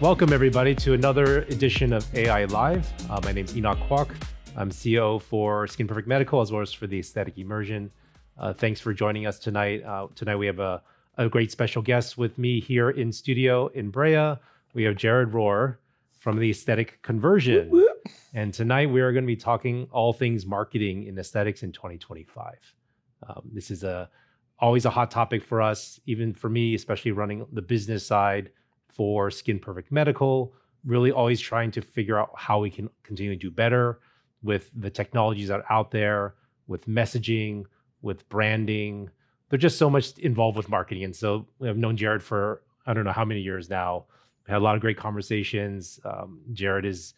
Welcome, everybody, to another edition of AI Live. My name is Enoch Kwok. I'm CEO for Skin Perfect Medical, as well as for the aesthetic Immersion. Thanks for joining us tonight. Tonight, we have a great special guest with me here in studio in Brea. We have Jared Rohrer from the Aesthetic Conversion. Whoop, whoop. And tonight, we are going to be talking all things marketing in aesthetics in 2025. This is always a hot topic for us, even for me, especially running the business side for Skin Perfect Medical, really always trying to figure out how we can continue to do better with the technologies that are out there, with messaging, with branding. There's just so much involved with marketing. And so I've known Jared for, I don't know how many years now. We had a lot of great conversations. Jared is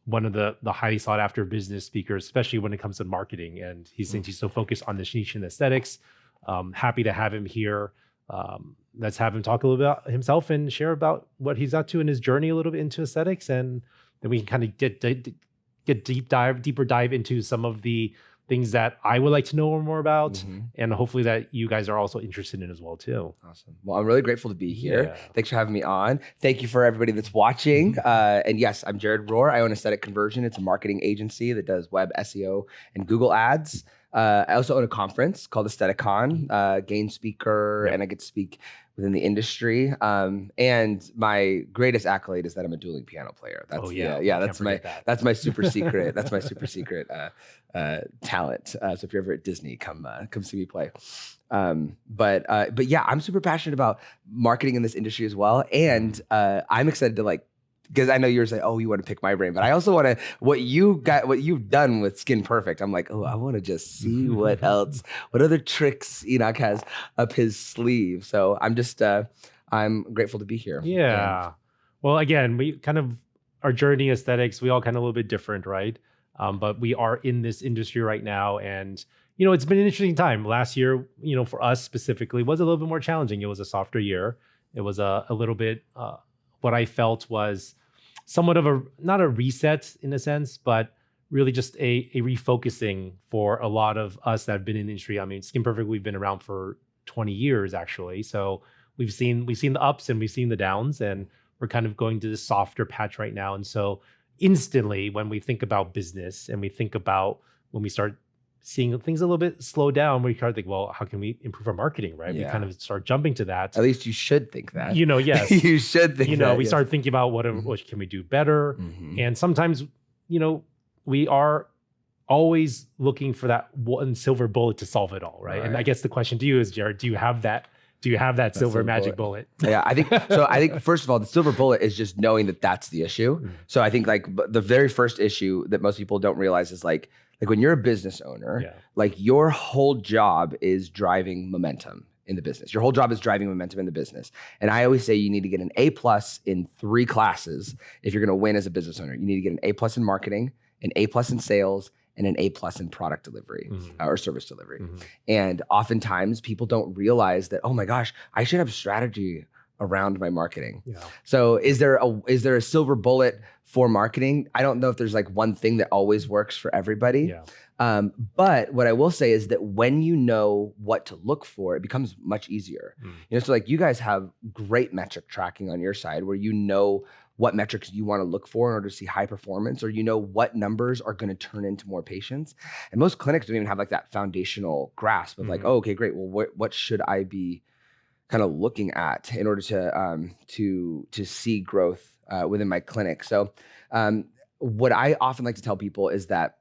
one of the highly sought after business speakers, especially when it comes to marketing. And he's so focused on this niche in aesthetics. Happy to have him here. Let's have him talk a little bit about himself and share about what he's up to in his journey a little bit into aesthetics. And then we can kind of get deeper dive into some of the things that I would like to know more about. And hopefully that you guys are also interested in as well too. Awesome. Well, I'm really grateful to be here. Yeah. Thanks for having me on. Thank you for everybody that's watching. And yes, I'm Jared Rohrer. I own Aesthetic Conversion. It's a marketing agency that does web SEO and Google ads. I also own a conference called AestheticCon, gain speaker, and I get to speak within the industry. And my greatest accolade is that I'm a dueling piano player. That's that's my super secret. That's my super secret talent. So if you're ever at Disney, come see me play. But yeah, I'm super passionate about marketing in this industry as well, and I'm excited to because I know you're saying, oh, you want to pick my brain, but I also want to, what you've done with Skin Perfect. I'm like, oh, I want to just see what else, what other tricks Enoch has up his sleeve. So I'm grateful to be here. Yeah. Well, again, we kind of, our journey aesthetics, we all kind of a little bit different, right? But we are in this industry right now. And, it's been an interesting time. Last year, for us specifically, was a little bit more challenging. It was a softer year. It was a little bit, what I felt was somewhat of not a reset in a sense, but really just a refocusing for a lot of us that have been in the industry. I mean, Skin Perfect, we've been around for 20 years actually. So we've seen the ups and we've seen the downs, and we're kind of going to this softer patch right now. And so instantly when we think about business and we think about when we start seeing things a little bit slow down, we kind of think, well, how can we improve our marketing, right? Yeah. We kind of start jumping to that. At least you should think that. Yes. You should think that. We start thinking about what can we do better? And sometimes, we are always looking for that one silver bullet to solve it all, right? And I guess the question to you is, Jared, do you have that silver magic bullet? Yeah, I think first of all, the silver bullet is just knowing that that's the issue. So I think the very first issue that most people don't realize is like when you're a business owner, your whole job is driving momentum in the business. Your whole job is driving momentum in the business. And I always say you need to get an A+ in 3 classes if you're going to win as a business owner. You need to get an A+ in marketing, an A+ in sales, and an A+ in product delivery or service delivery. And oftentimes people don't realize that, oh my gosh, I should have strategy around my marketing. So is there a silver bullet for marketing? I don't know if there's one thing that always works for everybody. But what I will say is that when you know what to look for, it becomes much easier. So you guys have great metric tracking on your side where you know what metrics you want to look for in order to see high performance, or what numbers are going to turn into more patients. And most clinics don't even have that foundational grasp of oh, okay, great. Well, what should I be kind of looking at in order to see growth within my clinic? So what I often like to tell people is that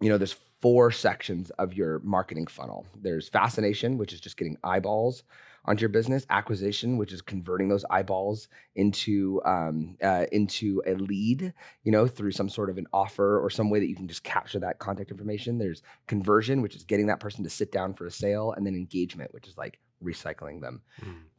there's 4 sections of your marketing funnel. There's fascination, which is just getting eyeballs onto your business; acquisition, which is converting those eyeballs into a lead, through some sort of an offer or some way that you can just capture that contact information. There's conversion, which is getting that person to sit down for a sale; and then engagement, which is recycling them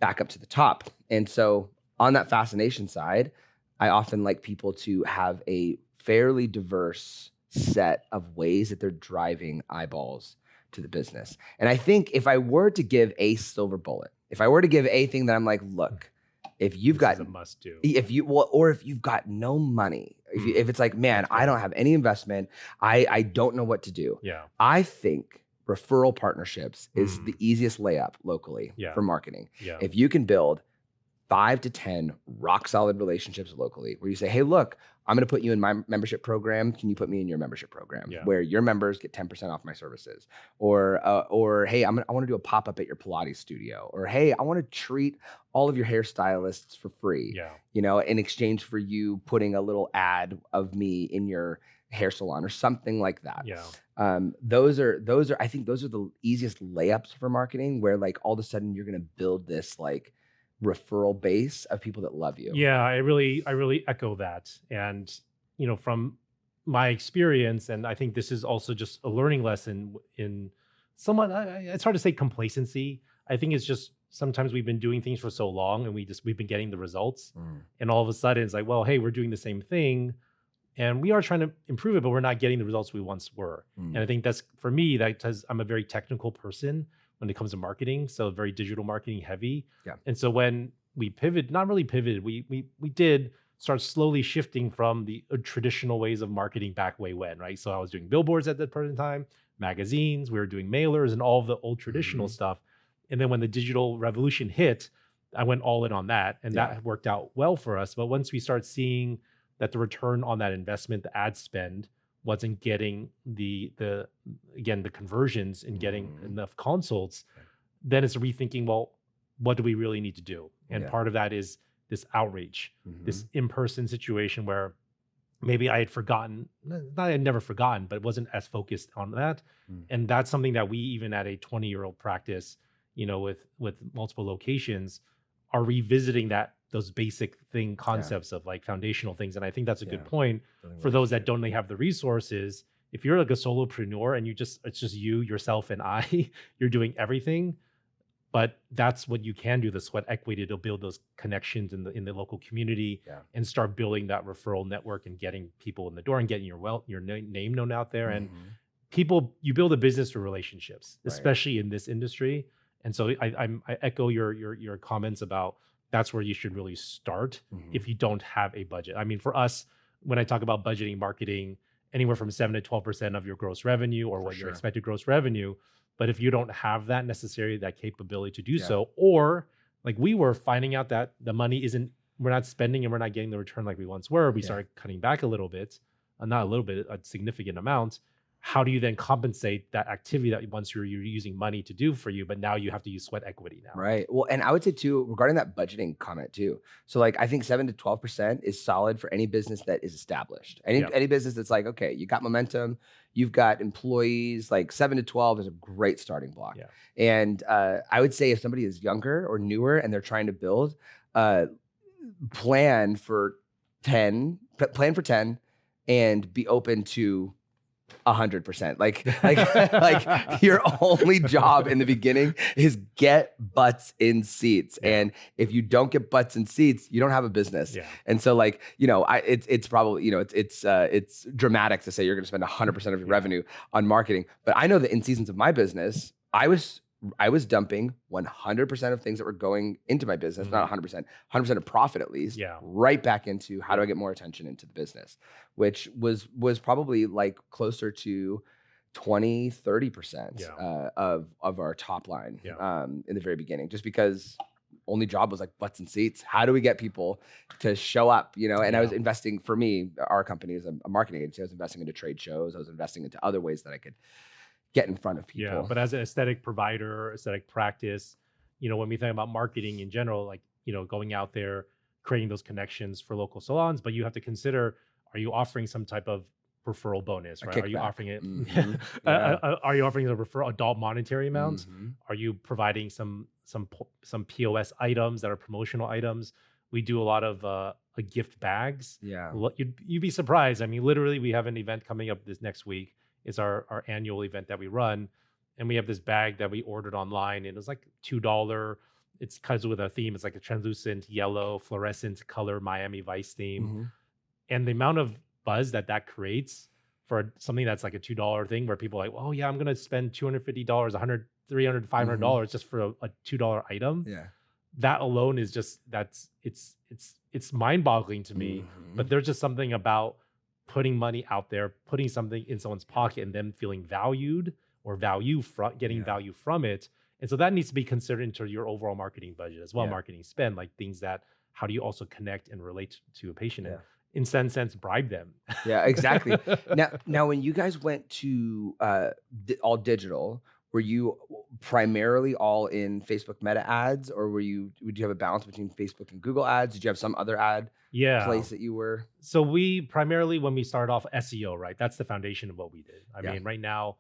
back up to the top. And so on that fascination side, I often like people to have a fairly diverse set of ways that they're driving eyeballs to the business. And I think if I were to give a silver bullet, if I were to give a thing that I'm like, look, if you've got a must do, if you've got no money, if it's man, I don't have any investment, I don't know what to do. I think referral partnerships is the easiest layup locally for marketing. If you can build 5 to 10 rock solid relationships locally where you say, hey, look, I'm going to put you in my membership program. Can you put me in your membership program where your members get 10% off my services? Or hey, I want to do a pop-up at your Pilates studio. Or hey, I want to treat all of your hairstylists for free, in exchange for you putting a little ad of me in your hair salon or something like that. Those are I think those are the easiest layups for marketing, where like all of a sudden you're going to build this like referral base of people that love you. Yeah, I really echo that. And, from my experience, and I think this is also just a learning lesson in somewhat, it's hard to say complacency. I think it's just sometimes we've been doing things for so long and we've been getting the results. And all of a sudden it's like, well, hey, we're doing the same thing and we are trying to improve it, but we're not getting the results we once were. And I think that's, for me, because I'm a very technical person when it comes to marketing, so very digital marketing heavy. And so when we not really pivoted, we did start slowly shifting from the traditional ways of marketing back way when, right? So I was doing billboards at that point in time, magazines, we were doing mailers and all of the old traditional stuff. And then when the digital revolution hit, I went all in on that, and that worked out well for us. But once we start seeing that the return on that investment, the ad spend, wasn't getting the conversions and getting enough consults, then it's rethinking, well, what do we really need to do? And part of that is this outreach, this in-person situation where maybe I had forgotten, not I had never forgotten, but it wasn't as focused on that. And that's something that we, even at a 20-year-old practice, with multiple locations, are revisiting those basic concepts of like foundational things. And I think that's a good point for those that don't have the resources. If you're like a solopreneur and it's just you, yourself, and I, you're doing everything. But that's what you can do, the sweat equity, to build those connections in the local community and start building that referral network and getting people in the door and getting your name known out there. And you build a business through relationships, especially in this industry. And so I echo your comments about that's where you should really start if you don't have a budget. I mean, for us, when I talk about budgeting marketing, anywhere from 7 to 12% of your gross revenue or what your expected gross revenue. But if you don't have that capability to do so, or like we were finding out that the money we're not spending and we're not getting the return like we once were, we started cutting back a little bit, not a little bit, a significant amount. How do you then compensate that activity that once you're using money to do for you, but now you have to use sweat equity now? Right. Well, and I would say too, regarding that budgeting comment too. So like, I think 7 to 12% is solid for any business that is established. Any business that's like, okay, you got momentum, you've got employees, like 7 to 12 is a great starting block. And I would say if somebody is younger or newer and they're trying to build, plan for 10 and be open to 100%. Like your only job in the beginning is get butts in seats. And if you don't get butts in seats, you don't have a business. And so like, it's probably, it's dramatic to say you're going to spend 100% of your revenue on marketing. But I know that in seasons of my business, I was dumping 100% of things that were going into my business, not 100%, 100% of profit at least, right back into how do I get more attention into the business, which was probably like closer to 20, 30% of our top line in the very beginning, just because only job was like butts and seats. How do we get people to show up, And I was investing, for me, our company is a marketing agency. I was investing into trade shows. I was investing into other ways that I could get in front of people. But as an aesthetic provider, aesthetic practice, when we think about marketing in general, like, going out there, creating those connections for local salons, but you have to consider, are you offering some type of referral bonus, right? Are you offering it? Are you offering a referral adult monetary amount? Are you providing some POS items that are promotional items? We do a lot of gift bags. You'd be surprised. I mean, literally, we have an event coming up this next week. It's our annual event that we run. And we have this bag that we ordered online. And it was like $2. It's kind of with a theme. It's like a translucent yellow fluorescent color Miami Vice theme. And the amount of buzz that creates for something that's like a $2 thing where people are like, oh yeah, I'm going to spend $250, $100, $300, $500 just for a $2 item. That alone is just, it's mind boggling to me. But there's just something about putting money out there, putting something in someone's pocket and them feeling valued or getting value from it. And so that needs to be considered into your overall marketing budget as well, Yeah. marketing spend, like things that, how do you also connect and relate to a patient Yeah. and in some sense bribe them. Yeah, exactly. Now, when you guys went to all digital, were you primarily all in Facebook Meta ads, or would you have a balance between Facebook and Google ads? Did you have some other ad place that you were? So we primarily, when we started off, SEO, right? That's the foundation of what we did. I mean, right now,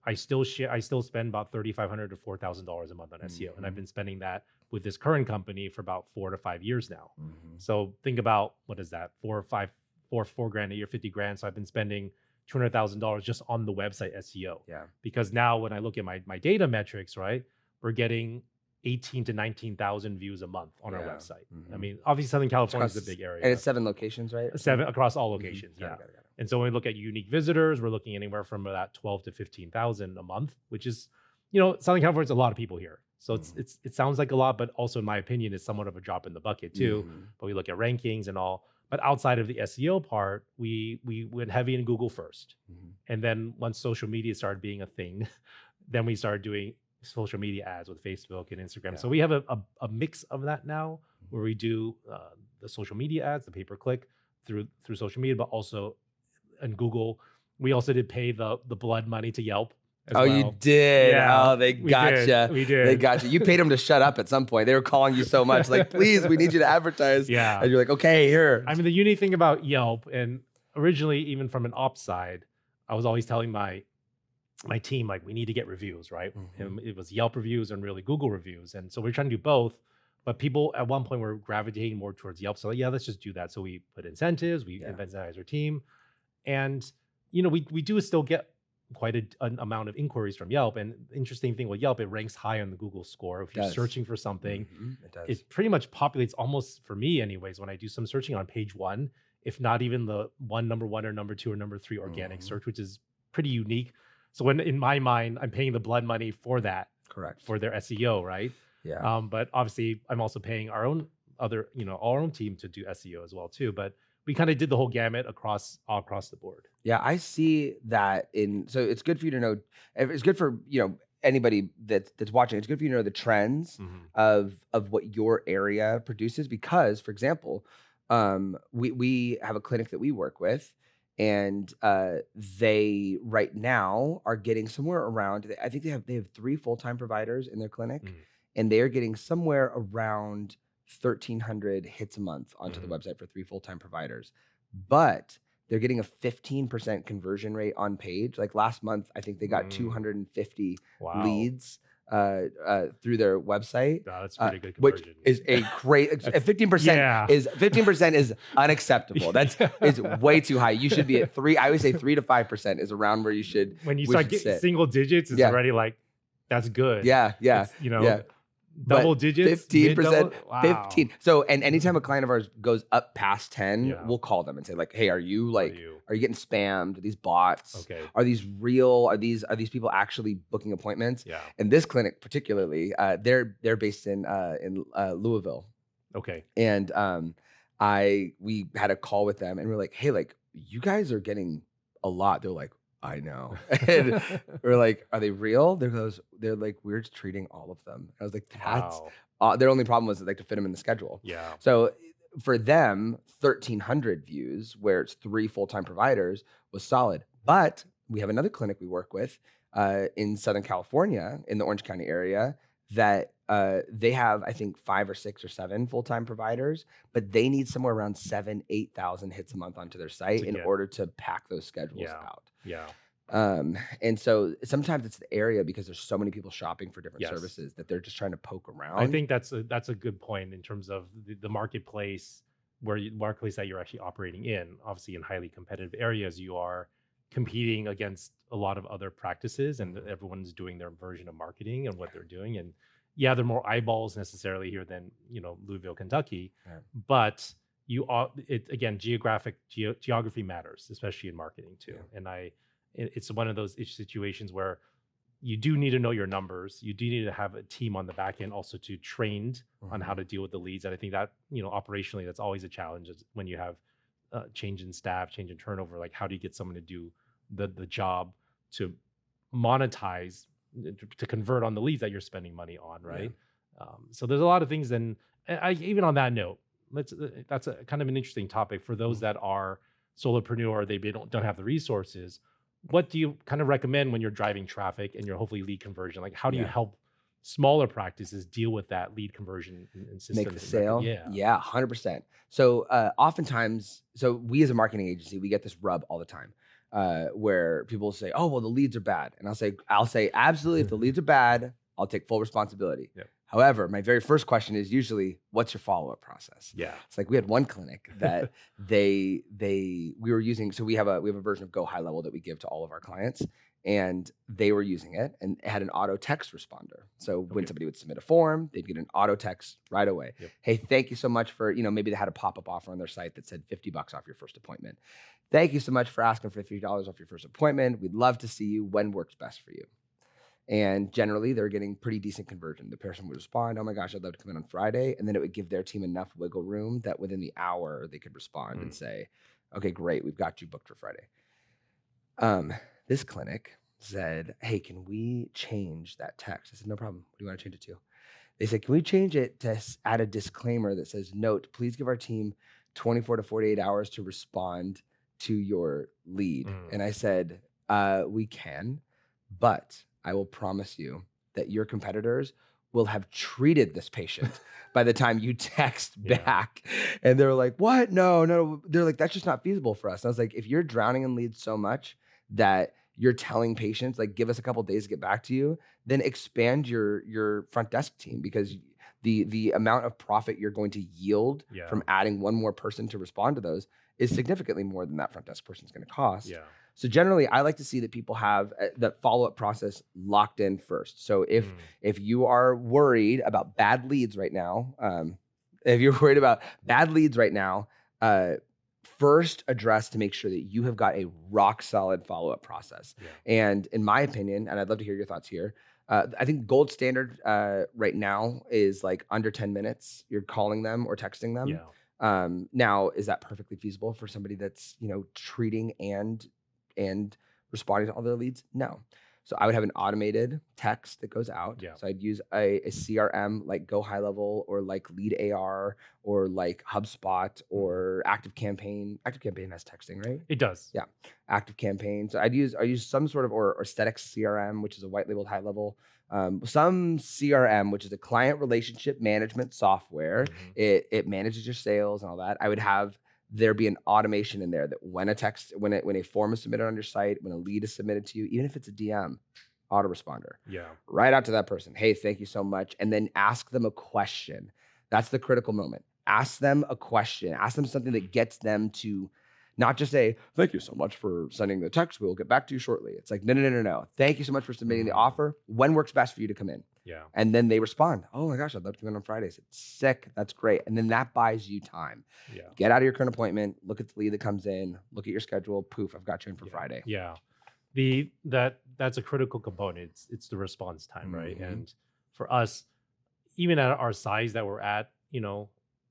I still spend about $3,500 to $4,000 a month on SEO, and I've been spending that with this current company for about 4 to 5 years now. So think about, what is that, $4 grand a year, 50 grand. So I've been spending $200,000 just on the website SEO. Yeah. Because now when I look at my data metrics, right, we're getting 18 to 19,000 views a month on our website. I mean, obviously Southern California is a big area. And it's 7 locations, right? 7 across all locations. Yeah. Got it. And so when we look at unique visitors, we're looking anywhere from about 12 to 15,000 a month, which is, Southern California is a lot of people here. So it sounds like a lot, but also in my opinion, it's somewhat of a drop in the bucket too. But we look at rankings and all. But outside of the SEO part, we went heavy in Google first. And then once social media started being a thing, then we started doing social media ads with Facebook and Instagram. So we have a mix of that now, where we do the social media ads, the pay-per-click through social media, but also in Google. We also did pay the blood money to Yelp. Oh, well. You did? Yeah, oh, they gotcha. We did. They gotcha. You paid them to shut up at some point. They were calling you so much, like, please, we need you to advertise. Yeah. And you're like, okay, here. I mean, the unique thing about Yelp, and originally, even from an ops side, I was always telling my team, like, we need to get reviews, right? And it was Yelp reviews and really Google reviews. And so we're trying to do both. But people at one point were gravitating more towards Yelp. So, let's just do that. So we put incentives, we incentivize our team. And, we do still get quite an amount of inquiries from Yelp. And the interesting thing with Yelp, it ranks high on the Google score. If you're searching for something, it pretty much populates, almost for me anyways, when I do some searching, on page 1, if not even the number 1 or number 2 or number 3 organic search, which is pretty unique. So when, in my mind, I'm paying the blood money for that, correct, for their SEO, right? Yeah. But obviously I'm also paying our own our own team to do SEO as well too. But we kind of did the whole gamut all across the board. Yeah, I see that so it's good for you to know. It's good for, anybody that's watching. It's good for you to know the trends of what your area produces, because, for example, we have a clinic that we work with, and they right now are getting somewhere around, I think they have 3 full-time providers in their clinic, and they are getting somewhere around 1,300 hits a month onto the website for 3 full-time providers. But they're getting a 15% conversion rate on page. Like last month, I think they got 250 leads through their website. Wow, that's pretty good conversion. Which is a great 15% is unacceptable. Is way too high. You should be at 3. I always say 3 to 5% is around where you should. When you start getting single digits, it's already like, that's good. Yeah. It's, double digits, 15%, wow. 15. So, and anytime a client of ours goes up past 10, we'll call them and say, like, hey, are you getting spammed? Are these bots? Okay. Are these real? Are these people actually booking appointments? Yeah. And this clinic particularly, they're based in Louisville. Okay. And we had a call with them, and we're like, hey, like, you guys are getting a lot. They're like, I know. And we're like, are they real? They're like, we're just treating all of them. I was like, that's their only problem was that, like, to fit them in the schedule. Yeah. So for them, 1,300 views, where it's 3 full-time providers, was solid. But we have another clinic we work with in Southern California, in the Orange County area, that they have, I think, 5 or 6 or 7 full-time providers, but they need somewhere around 7,000-8,000 hits a month onto their site in order to pack those schedules out. Yeah. And so sometimes it's the area, because there's so many people shopping for different services, that they're just trying to poke around. I think that's a good point in terms of the marketplace, marketplace that you're actually operating in. Obviously, in highly competitive areas, you are competing against a lot of other practices, and everyone's doing their version of marketing and what they're doing. And there are more eyeballs necessarily here than Louisville, Kentucky, but geography matters, especially in marketing too. And it's one of those situations where you do need to know your numbers. You do need to have a team on the back end also to trained on how to deal with the leads. And I think that, operationally, that's always a challenge, is when you have change in staff, change in turnover. Like, how do you get someone to do the job to monetize to convert on the leads that you're spending money on, right? So there's a lot of things. And even on that note, that's a kind of an interesting topic for those that are solopreneur. They don't have the resources. What do you kind of recommend when you're driving traffic and you're hopefully lead conversion? Like, how do you help smaller practices deal with that lead conversion and systems? Make the sale? Yeah, 100%. So oftentimes, so we as a marketing agency, we get this rub all the time where people say, oh, well, the leads are bad. And I'll say, absolutely, if the leads are bad, I'll take full responsibility. Yep. However, my very first question is usually, what's your follow-up process? Yeah. It's like we had one clinic that we were using. So we have a version of Go High Level that we give to all of our clients, and they were using it and it had an auto text responder. So when somebody would submit a form, they'd get an auto text right away. Yep. Hey, thank you so much for, maybe they had a pop-up offer on their site that said $50 off your first appointment. Thank you so much for asking for $50 off your first appointment. We'd love to see you. When works best for you? And generally, they're getting pretty decent conversion. The person would respond, oh my gosh, I'd love to come in on Friday. And then it would give their team enough wiggle room that within the hour, they could respond and say, okay, great, we've got you booked for Friday. This clinic said, hey, can we change that text? I said, no problem. What do you want to change it to? They said, can we change it to add a disclaimer that says, note, please give our team 24 to 48 hours to respond to your lead. And I said, we can, but I will promise you that your competitors will have treated this patient by the time you text back. And they're like, what? No. They're like, that's just not feasible for us. And I was like, if you're drowning in leads so much that you're telling patients, like, give us a couple of days to get back to you, then expand your front desk team, because the amount of profit you're going to yield from adding one more person to respond to those is significantly more than that front desk person's going to cost. So generally, I like to see that people have that follow-up process locked in first. So if you are worried about bad leads right now, first address to make sure that you have got a rock solid follow-up process. And in my opinion, and I'd love to hear your thoughts here, I think gold standard right now is like under 10 minutes. You're calling them or texting them. Now, is that perfectly feasible for somebody that's treating and responding to all their leads? No. So I would have an automated text that goes out. So I'd use a CRM like Go High Level or like Lead AR or like HubSpot or Active Campaign. Active Campaign has texting, right? It does. Yeah. Active Campaign. So I use some sort of or Aesthetics CRM, which is a white labeled high level. Some CRM, which is a client relationship management software. It manages your sales and all that. I would have there be an automation in there that when a form is submitted on your site, when a lead is submitted to you, even if it's a DM, autoresponder. Right out to that person. Hey, thank you so much. And then ask them a question. That's the critical moment. Ask them a question. Ask them something that gets them to not just say, thank you so much for sending the text. We'll get back to you shortly. It's like, no. Thank you so much for submitting the offer. When works best for you to come in? And then they respond, oh my gosh, I'd love to come in on Fridays. It's sick. That's great. And then that buys you time. Get out of your current appointment, look at the lead that comes in, look at your schedule. Poof, I've got you in for Friday. That's a critical component. It's the response time, right? And for us, even at our size that we're at,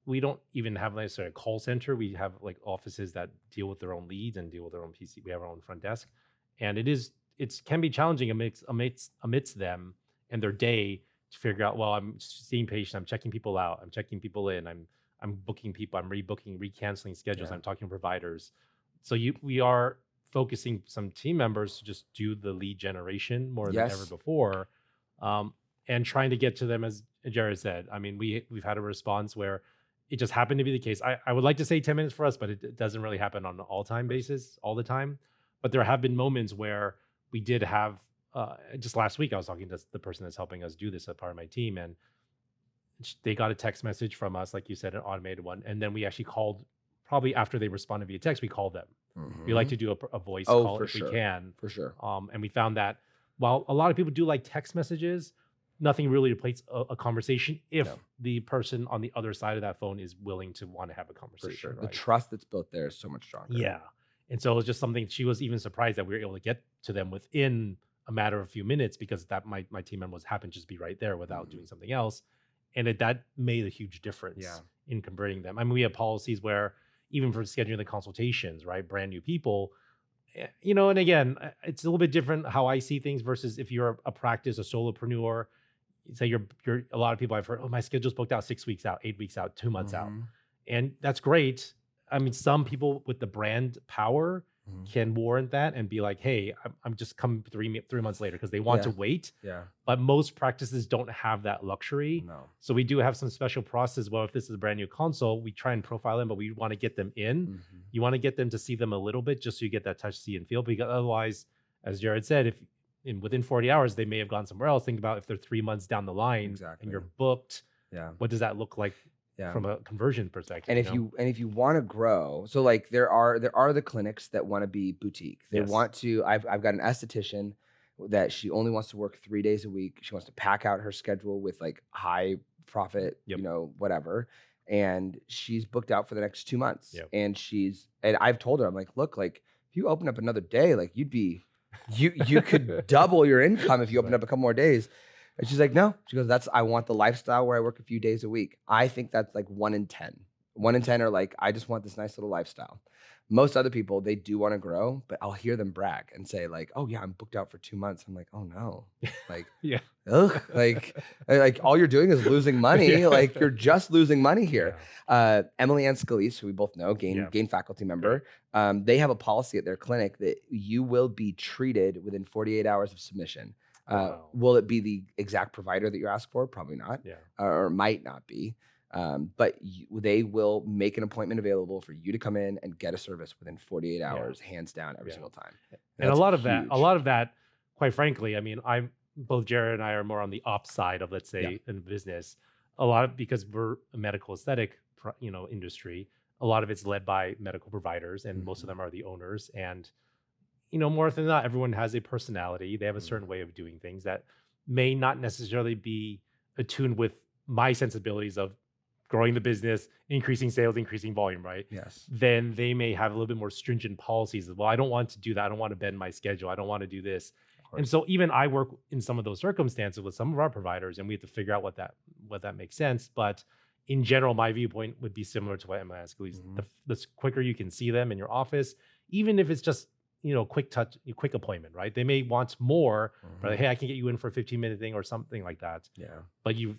we don't even have necessarily a call center. We have like offices that deal with their own leads and deal with their own PC. We have our own front desk, and it can be challenging amidst them and their day to figure out, well, I'm seeing patients, I'm checking people out, I'm checking people in, I'm booking people, I'm rebooking, recanceling schedules, I'm talking to providers. So we are focusing some team members to just do the lead generation more than ever before, and trying to get to them, as Jared said. I mean, we've had a response where it just happened to be the case. I would like to say 10 minutes for us, but it doesn't really happen on an all-time basis all the time. But there have been moments where we did have, just last week, I was talking to the person that's helping us do this as part of my team, and they got a text message from us, like you said, an automated one. And then we actually called, probably after they responded via text, we called them. We like to do a voice call if we can. For sure. And we found that while a lot of people do like text messages, nothing really replaces a conversation if the person on the other side of that phone is willing to want to have a conversation. For sure. Right? The trust that's built there is so much stronger. Yeah. And so it was just something, she was even surprised that we were able to get to them within a matter of a few minutes, because that my team members happened to just be right there without doing something else. And that made a huge difference in converting them. I mean, we have policies where even for scheduling the consultations, right? Brand new people, And again, it's a little bit different how I see things versus if you're a practice, a solopreneur. Say you're a lot of people I've heard, oh, my schedule's booked out 6 weeks out, 8 weeks out, 2 months out. And that's great. I mean, some people with the brand power can warrant that and be like, hey, I'm just coming 3 months later because they want to wait. Yeah. But most practices don't have that luxury. No. So we do have some special process. Well, if this is a brand new console, we try and profile them, but we want to get them in. You want to get them to see them a little bit just so you get that touch, see, and feel. Because otherwise, as Jared said, within 40 hours, they may have gone somewhere else. Think about if they're 3 months down the line and you're booked. Yeah. What does that look like from a conversion perspective? And if you want to grow, so like there are the clinics that want to be boutique. They want to. I've got an esthetician that she only wants to work 3 days a week. She wants to pack out her schedule with like high profit, whatever. And she's booked out for the next 2 months. And I've told her, I'm like, look, like if you open up another day, like you could double your income if you open up a couple more days. And she's like, no. She goes, I want the lifestyle where I work a few days a week. I think that's like 1 in 10. 1 in 10 are like, I just want this nice little lifestyle. Most other people, they do want to grow, but I'll hear them brag and say like, oh yeah, I'm booked out for 2 months. I'm like, oh no. Like, ugh, like all you're doing is losing money. Like you're just losing money here. Emily Ann Scalise, who we both know, Gain faculty member, they have a policy at their clinic that you will be treated within 48 hours of submission. Will it be the exact provider that you ask for? Probably not, or might not be. But they will make an appointment available for you to come in and get a service within 48 hours, hands down, every single time. And a lot of that, quite frankly, I mean, both Jared and I are more on the ops side of, let's say, in business. Because we're a medical aesthetic, industry. A lot of it's led by medical providers, and most of them are the owners. And more than not, everyone has a personality. They have a certain way of doing things that may not necessarily be attuned with my sensibilities of growing the business, increasing sales, increasing volume, right? Yes. Then they may have a little bit more stringent policies. Well, I don't want to do that. I don't want to bend my schedule. I don't want to do this. And so even I work in some of those circumstances with some of our providers, and we have to figure out what that makes sense. But in general, my viewpoint would be similar to what Emma asked. The quicker you can see them in your office, even if it's just quick appointment, right? They may want more, but like, hey, I can get you in for a 15-minute thing or something like that. Yeah. But you've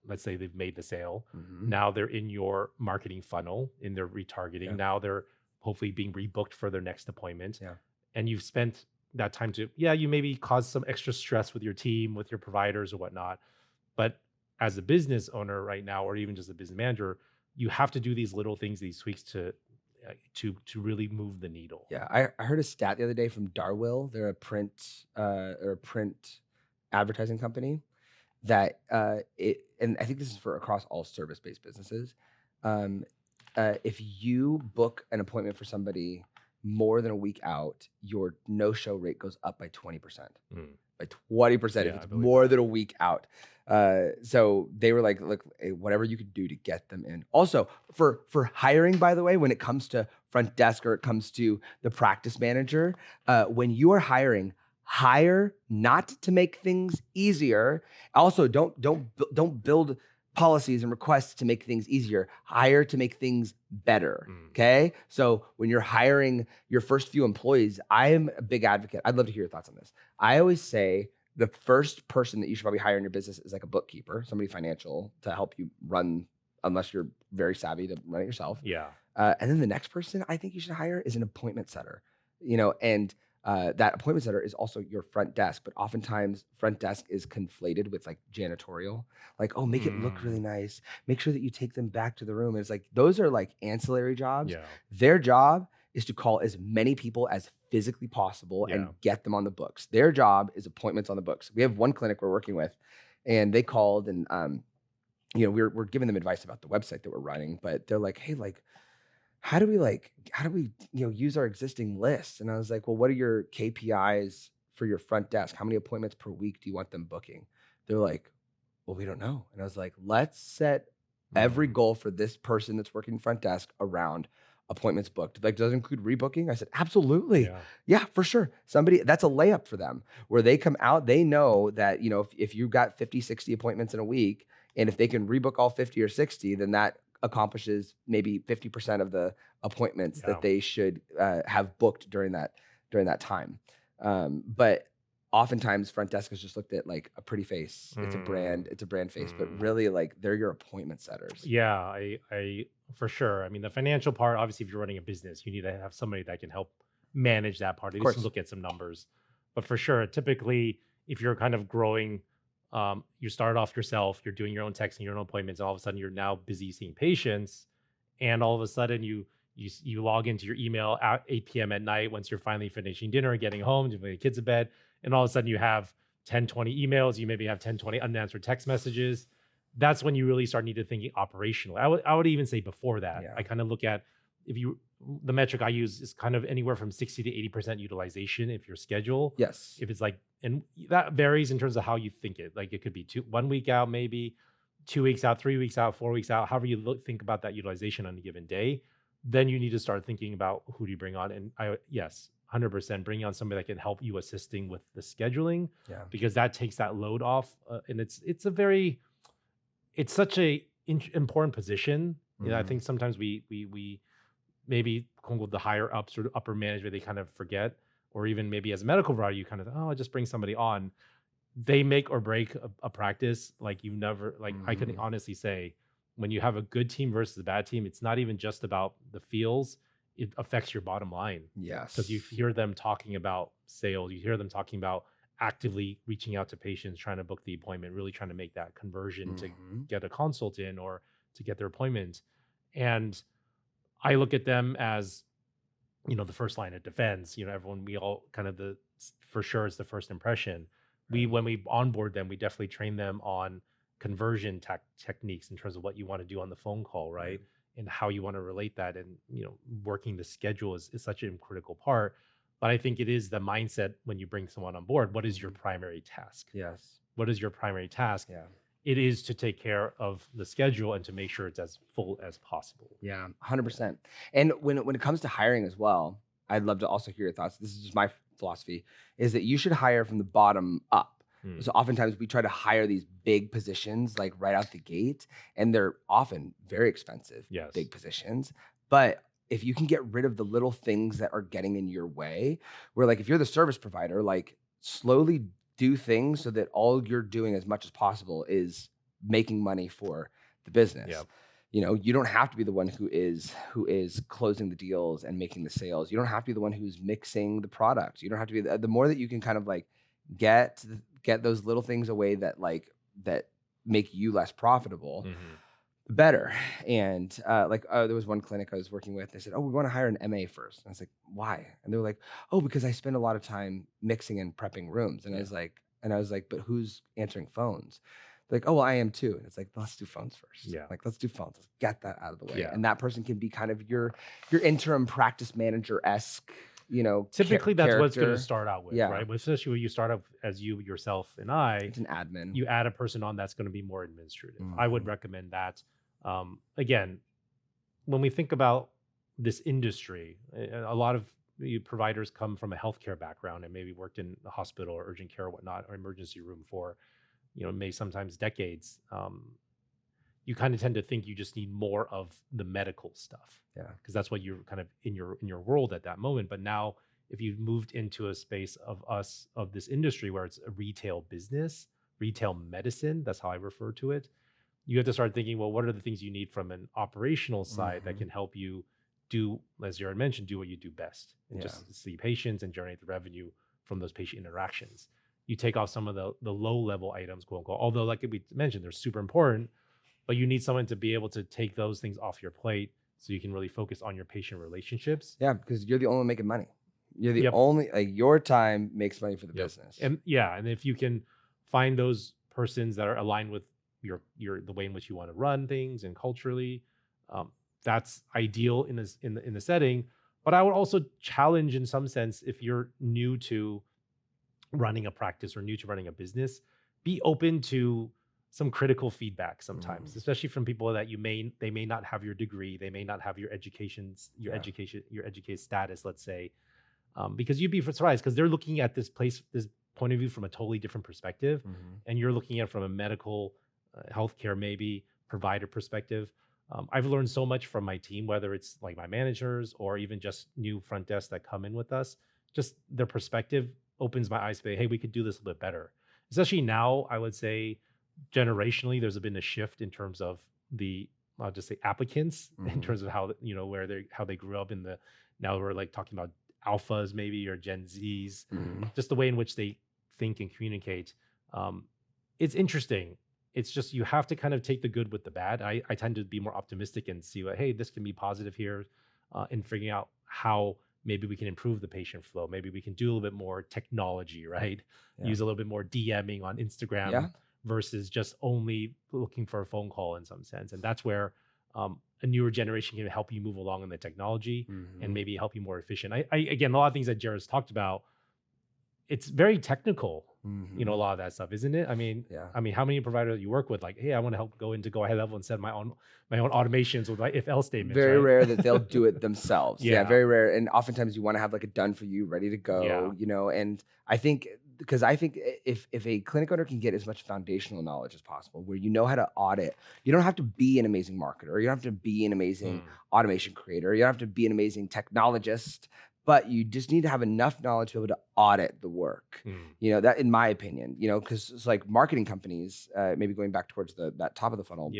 let's say they've made the sale. Now they're in your marketing funnel, in their retargeting. Yeah. Now they're hopefully being rebooked for their next appointment. Yeah. And you've spent that time you maybe caused some extra stress with your team, with your providers or whatnot. But as a business owner right now, or even just a business manager, you have to do these little things, these tweaks to really move the needle. Yeah, I heard a stat the other day from Darwill. They're a print advertising company that and I think this is for across all service-based businesses. If you book an appointment for somebody more than a week out, your no-show rate goes up by 20%. By 20% if it's more than a week out. So they were like, look, whatever you could do to get them in. Also, for hiring, by the way, when it comes to front desk or it comes to the practice manager, when you are hiring, hire not to make things easier. Also, don't build policies and requests to make things easier. Hire to make things better. Okay. So when you're hiring your first few employees, I'm a big advocate. I'd love to hear your thoughts on this. I always say the first person that you should probably hire in your business is like a bookkeeper, somebody financial to help you run, unless you're very savvy to run it yourself. Yeah. And then the next person I think you should hire is an appointment setter, and that appointment setter is also your front desk, but oftentimes front desk is conflated with like janitorial, like, oh, make it look really nice. Make sure that you take them back to the room. And it's like, those are like ancillary jobs. Yeah. Their job is to call as many people as physically possible and get them on the books. Their job is appointments on the books. We have one clinic we're working with, and they called and, we're giving them advice about the website that we're running, but they're like, hey, like, how do we use our existing lists? And I was like, well, what are your KPIs for your front desk? How many appointments per week do you want them booking? They're like, well, we don't know. And I was like, let's set every goal for this person that's working front desk around appointments booked. Like, does it include rebooking? I said, absolutely. Yeah, for sure. That's a layup for them where they come out, they know that, if you've got 50, 60 appointments in a week, and if they can rebook all 50 or 60, then that accomplishes maybe 50% of the appointments that they should have booked during that time. But oftentimes front desk is just looked at like a pretty face. It's a brand face, but really like they're your appointment setters. Yeah, I for sure. I mean, the financial part, obviously, if you're running a business, you need to have somebody that can help manage that part. At least look at some numbers. But for sure, typically, if you're kind of growing, you start off yourself, you're doing your own texting, your own appointments, and all of a sudden you're now busy seeing patients, and all of a sudden you log into your email at 8 p.m. at night once you're finally finishing dinner and getting home, to put the kids to bed, and all of a sudden you have 10, 20 emails, you maybe have 10, 20 unanswered text messages. That's when you really start needing to thinking operational. I would even say before that, I kind of look at the metric I use is kind of anywhere from 60 to 80% utilization if your schedule. Yes. If it's like, and that varies in terms of how you think it. Like it could be 1 week out, maybe 2 weeks out, 3 weeks out, 4 weeks out, however you think about that utilization on a given day. Then you need to start thinking about who do you bring on. And yes, 100% bring on somebody that can help you assisting with the scheduling, because that takes that load off. And it's such a important position. You know, I think sometimes we maybe the higher ups or upper management, they kind of forget, or even maybe as a medical provider, you kind of, I'll just bring somebody on. They make or break a practice. Like you never, like I can honestly say, when you have a good team versus a bad team, it's not even just about the feels. It affects your bottom line. Yes. Because you hear them talking about sales, you hear them talking about actively reaching out to patients, trying to book the appointment, really trying to make that conversion to get a consult in or to get their appointment. And I look at them as, the first line of defense. We all kind of for sure it's the first impression. When we onboard them, we definitely train them on conversion techniques in terms of what you want to do on the phone call, right? And how you want to relate that, and working the schedule is such a critical part. But I think it is the mindset when you bring someone on board. What is your primary task? Yes. What is your primary task? Yeah. It is to take care of the schedule and to make sure it's as full as possible. Yeah, 100%. And when it comes to hiring as well, I'd love to also hear your thoughts. This is just my philosophy, is that you should hire from the bottom up. So oftentimes we try to hire these big positions like right out the gate, and they're often very expensive, big positions. But if you can get rid of the little things that are getting in your way, where like if you're the service provider, like slowly do things so that all you're doing as much as possible is making money for the business. Yep. You don't have to be the one who is closing the deals and making the sales. You don't have to be the one who's mixing the products. You don't have to be the more that you can kind of like get those little things away that make you less profitable, the better. And there was one clinic I was working with. They said, we want to hire an MA first. And I was like, why? And they were like, because I spend a lot of time mixing and prepping rooms. And I was like, but who's answering phones? They're like, well, I am too. And it's like, let's do phones first. Yeah. Like, let's do phones. Let's get that out of the way. Yeah. And that person can be kind of your interim practice manager-esque, typically that's what it's going to character. start out with, right? Especially when you start up as you, yourself, and I. It's an admin. You add a person on that's going to be more administrative. I would recommend that. Again, when we think about this industry, a lot of providers come from a healthcare background and maybe worked in the hospital or urgent care or whatnot, or emergency room for, maybe sometimes decades. You kind of tend to think you just need more of the medical stuff. Yeah. Because that's what you're kind of in your world at that moment. But now if you've moved into a space of this industry where it's a retail business, retail medicine, that's how I refer to it, you have to start thinking, well, what are the things you need from an operational side that can help you do, as Jared mentioned, do what you do best, and just see patients and generate the revenue from those patient interactions. You take off some of the low level items, quote unquote, although like we mentioned, they're super important, but you need someone to be able to take those things off your plate so you can really focus on your patient relationships. Yeah, because you're the only one making money. You're the only, your time makes money for the business. And and if you can find those persons that are aligned with the way in which you want to run things and culturally, that's ideal in the setting. But I would also challenge, in some sense, if you're new to running a practice or new to running a business, be open to some critical feedback sometimes, especially from people that they may not have your degree, they may not have your education status, let's say, because you'd be surprised because they're looking at this point of view from a totally different perspective, and you're looking at it from a medical, healthcare, maybe provider perspective. I've learned so much from my team, whether it's like my managers or even just new front desks that come in with us. Just their perspective opens my eyes to say, hey, we could do this a little bit better. Especially now, I would say generationally, there's been a shift in terms of the, I'll just say applicants in terms of how, where how they grew up now we're like talking about alphas maybe or Gen Zs, just the way in which they think and communicate. It's interesting. It's just you have to kind of take the good with the bad. I tend to be more optimistic and see what, hey, this can be positive here, in figuring out how maybe we can improve the patient flow. Maybe we can do a little bit more technology, right? Yeah. Use a little bit more DMing on Instagram versus just only looking for a phone call in some sense. And that's where a newer generation can help you move along in the technology and maybe help you more efficient. I again, a lot of things that Jared's talked about, it's very technical, a lot of that stuff, isn't it? I mean, how many providers you work with, like, hey, I want to help go ahead level and set my own automations with like if else statements. Very rare that they'll do it themselves. Very rare. And oftentimes you want to have like a done for you, ready to go, and I think if a clinic owner can get as much foundational knowledge as possible, where you know how to audit, you don't have to be an amazing marketer, you don't have to be an amazing automation creator, you don't have to be an amazing technologist, but you just need to have enough knowledge to be able to audit the work. That, in my opinion, because it's like marketing companies, maybe going back towards that top of the funnel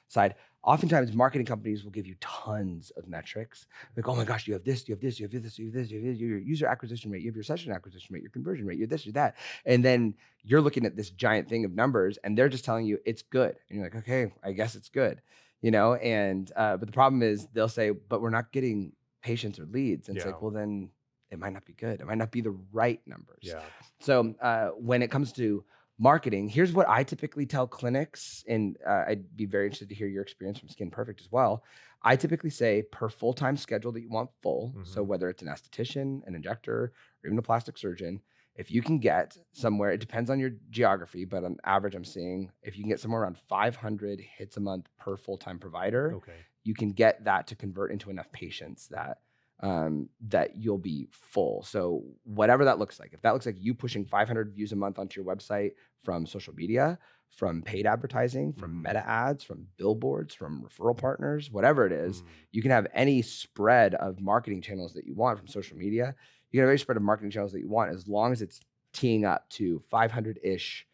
side, oftentimes marketing companies will give you tons of metrics. Like, oh my gosh, you have this, you have this, you have this, you have this, you have this, your user acquisition rate, you have your session acquisition rate, your conversion rate, you have this, you have that. And then you're looking at this giant thing of numbers and they're just telling you it's good. And you're like, okay, I guess it's good, but the problem is they'll say, but we're not getting patients or leads. And it's like, well, then it might not be good. It might not be the right numbers. So when it comes to marketing, here's what I typically tell clinics, and I'd be very interested to hear your experience from Skin Perfect as well. I typically say per full-time schedule that you want full. So whether it's an esthetician, an injector, or even a plastic surgeon, if you can get somewhere, it depends on your geography, but on average, I'm seeing if you can get somewhere around 500 hits a month per full-time provider, you can get that to convert into enough patients that you'll be full. So whatever that looks like, if that looks like you pushing 500 views a month onto your website from social media, from paid advertising, from meta ads, from billboards, from referral partners, whatever it is, you can have any spread of marketing channels that you want from social media. You can have any spread of marketing channels that you want, as long as it's teeing up to 500-ish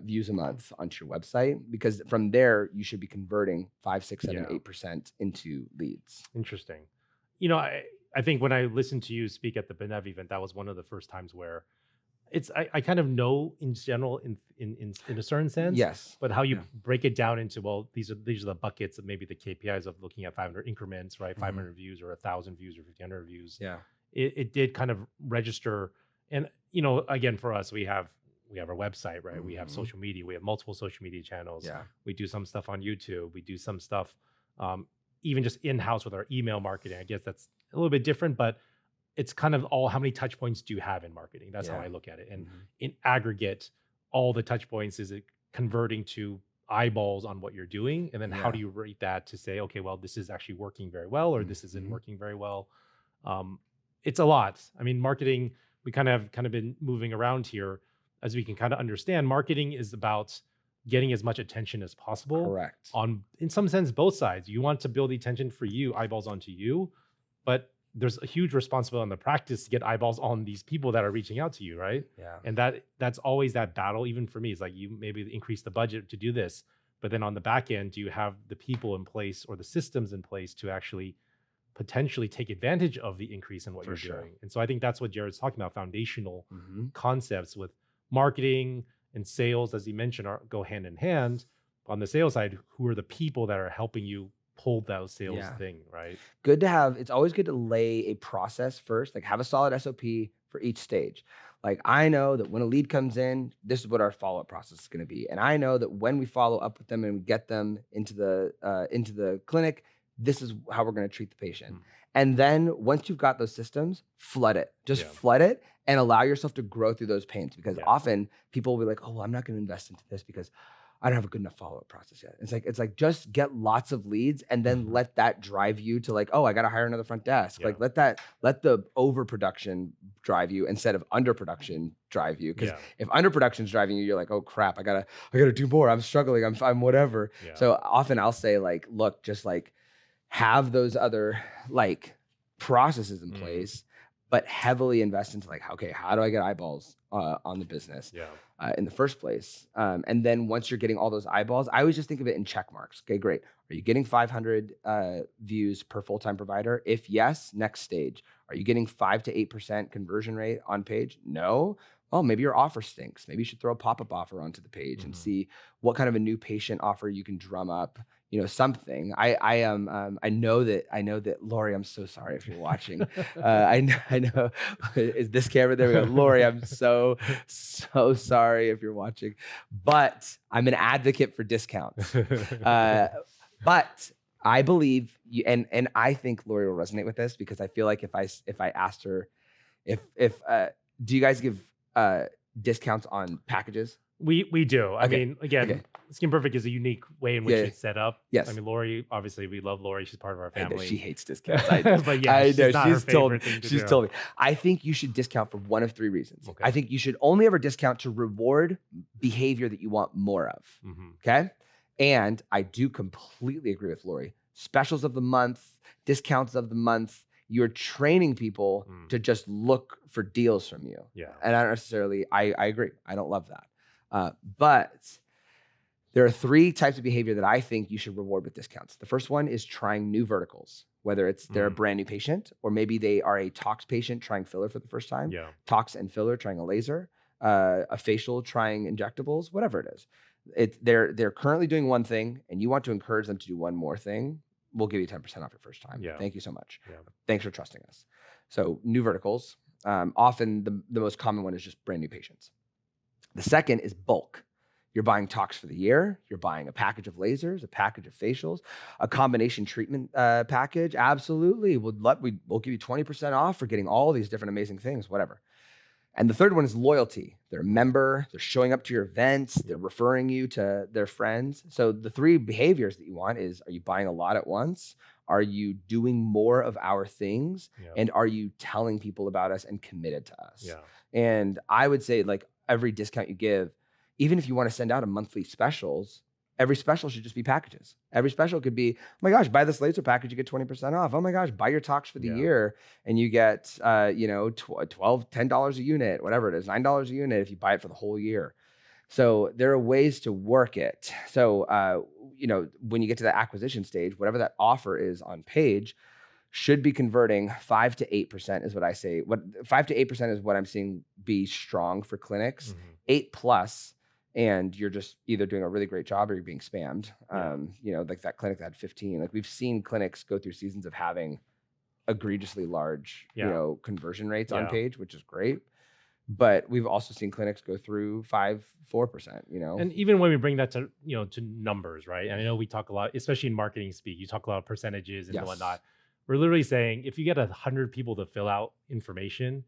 views a month onto your website, because from there you should be converting 5, 6, 7, 8% into leads. Interesting. I think when I listened to you speak at the Benev event, that was one of the first times where I kind of know in general in a certain sense, but how you break it down into, well, these are the buckets of maybe the KPIs of looking at 500 increments, right? 500 views or 1,000 views or 1,500 views. It did kind of register. And, again, for us, we have our website, right? We have social media. We have multiple social media channels. We do some stuff on YouTube. We do some stuff even just in-house with our email marketing. I guess that's a little bit different, but it's kind of all, how many touch points do you have in marketing? That's how I look at it. And in aggregate, all the touch points, is it converting to eyeballs on what you're doing? And then how do you rate that to say, okay, well, this is actually working very well, or this isn't working very well? It's a lot. I mean, marketing, we kind of been moving around here. As we can kind of understand, marketing is about getting as much attention as possible. Correct. On, in some sense, both sides. You want to build the attention for you, eyeballs onto you, but there's a huge responsibility on the practice to get eyeballs on these people that are reaching out to you, right? And that's always that battle. Even for me, it's like, you maybe increase the budget to do this, but then on the back end, do you have the people in place or the systems in place to actually potentially take advantage of the increase in what you're doing? And so I think that's what Jared's talking about, foundational concepts with marketing and sales, as he mentioned, go hand in hand. On the sales side, who are the people that are helping you pull those sales thing, right? Good to have. It's always good to lay a process first, like have a solid SOP for each stage. Like, I know that when a lead comes in, this is what our follow-up process is going to be. And I know that when we follow up with them and we get them into the clinic, this is how we're going to treat the patient. And then once you've got those systems, flood it. Just flood it and allow yourself to grow through those pains, because often people will be like, oh, well, I'm not going to invest into this because I don't have a good enough follow-up process yet. It's like just get lots of leads and then let that drive you to like, oh, I got to hire another front desk. Like let the overproduction drive you instead of underproduction drive you. Because if underproduction is driving you, you're like, oh crap, I gotta do more. I'm struggling. I'm whatever. So often I'll say like, look, just like have those other like processes in place, but heavily invest into like, okay, how do I get eyeballs on the business in the first place? And then once you're getting all those eyeballs, I always just think of it in check marks. Okay, great. Are you getting 500 views per full-time provider? If yes, next stage. Are you getting 5 to 8% conversion rate on page? No. Oh, maybe your offer stinks. Maybe you should throw a pop-up offer onto the page and see what kind of a new patient offer you can drum up. You know, something. I know that Lori, I'm so sorry if you're watching. I know. Is this camera? There we go. Lori, I'm so sorry if you're watching. But I'm an advocate for discounts. But I believe you, and I think Lori will resonate with this because I feel like if I asked her, do you guys give discounts on packages? We do. I mean, again, Skin Perfect is a unique way in which it's set up. Yes. I mean, Lori, obviously, we love Lori. She's part of our family. I know, she hates discounts. But yeah, I know. She's told me. I think you should discount for one of 3 reasons. Okay. I think you should only ever discount to reward behavior that you want more of. Okay. And I do completely agree with Lori. Specials of the month, discounts of the month. You're training people to just look for deals from you. Yeah. And I don't necessarily, I agree. I don't love that. But there are 3 types of behavior that I think you should reward with discounts. The first one is trying new verticals, whether it's they're a brand new patient or maybe they are a tox patient trying filler for the first time. Yeah. Tox and filler trying a laser, a facial trying injectables, whatever it is. They're currently doing one thing and you want to encourage them to do one more thing. We'll give you 10% off your first time. Yeah. Thank you so much. Yeah. Thanks for trusting us. So new verticals. Often the most common one is just brand new patients. The second is bulk. You're buying tox for the year. You're buying a package of lasers, a package of facials, a combination treatment package. Absolutely. We'll give you 20% off for getting all these different amazing things, whatever. And the third one is loyalty. They're a member. They're showing up to your events. They're referring you to their friends. So the 3 behaviors that you want is, are you buying a lot at once? Are you doing more of our things? Yeah. And are you telling people about us and committed to us? Yeah. And I would say like every discount you give, even if you want to send out a monthly specials, every special should just be packages. Every special could be, oh my gosh, buy this laser package, you get 20% off. Oh my gosh, buy your tox for the year and you get, $10 a unit, whatever it is, $9 a unit if you buy it for the whole year. So there are ways to work it. So, when you get to the acquisition stage, whatever that offer is on page should be converting 5 to 8% is what I say. 5 to 8% is what I'm seeing be strong for clinics. 8+. And you're just either doing a really great job or you're being spammed. Like that clinic that had 15. Like we've seen clinics go through seasons of having egregiously large, conversion rates on page, which is great. But we've also seen clinics go through 4%, And even when we bring that to, to numbers, right? And I know we talk a lot, especially in marketing speak, you talk a lot of percentages and whatnot. We're literally saying if you get 100 people to fill out information,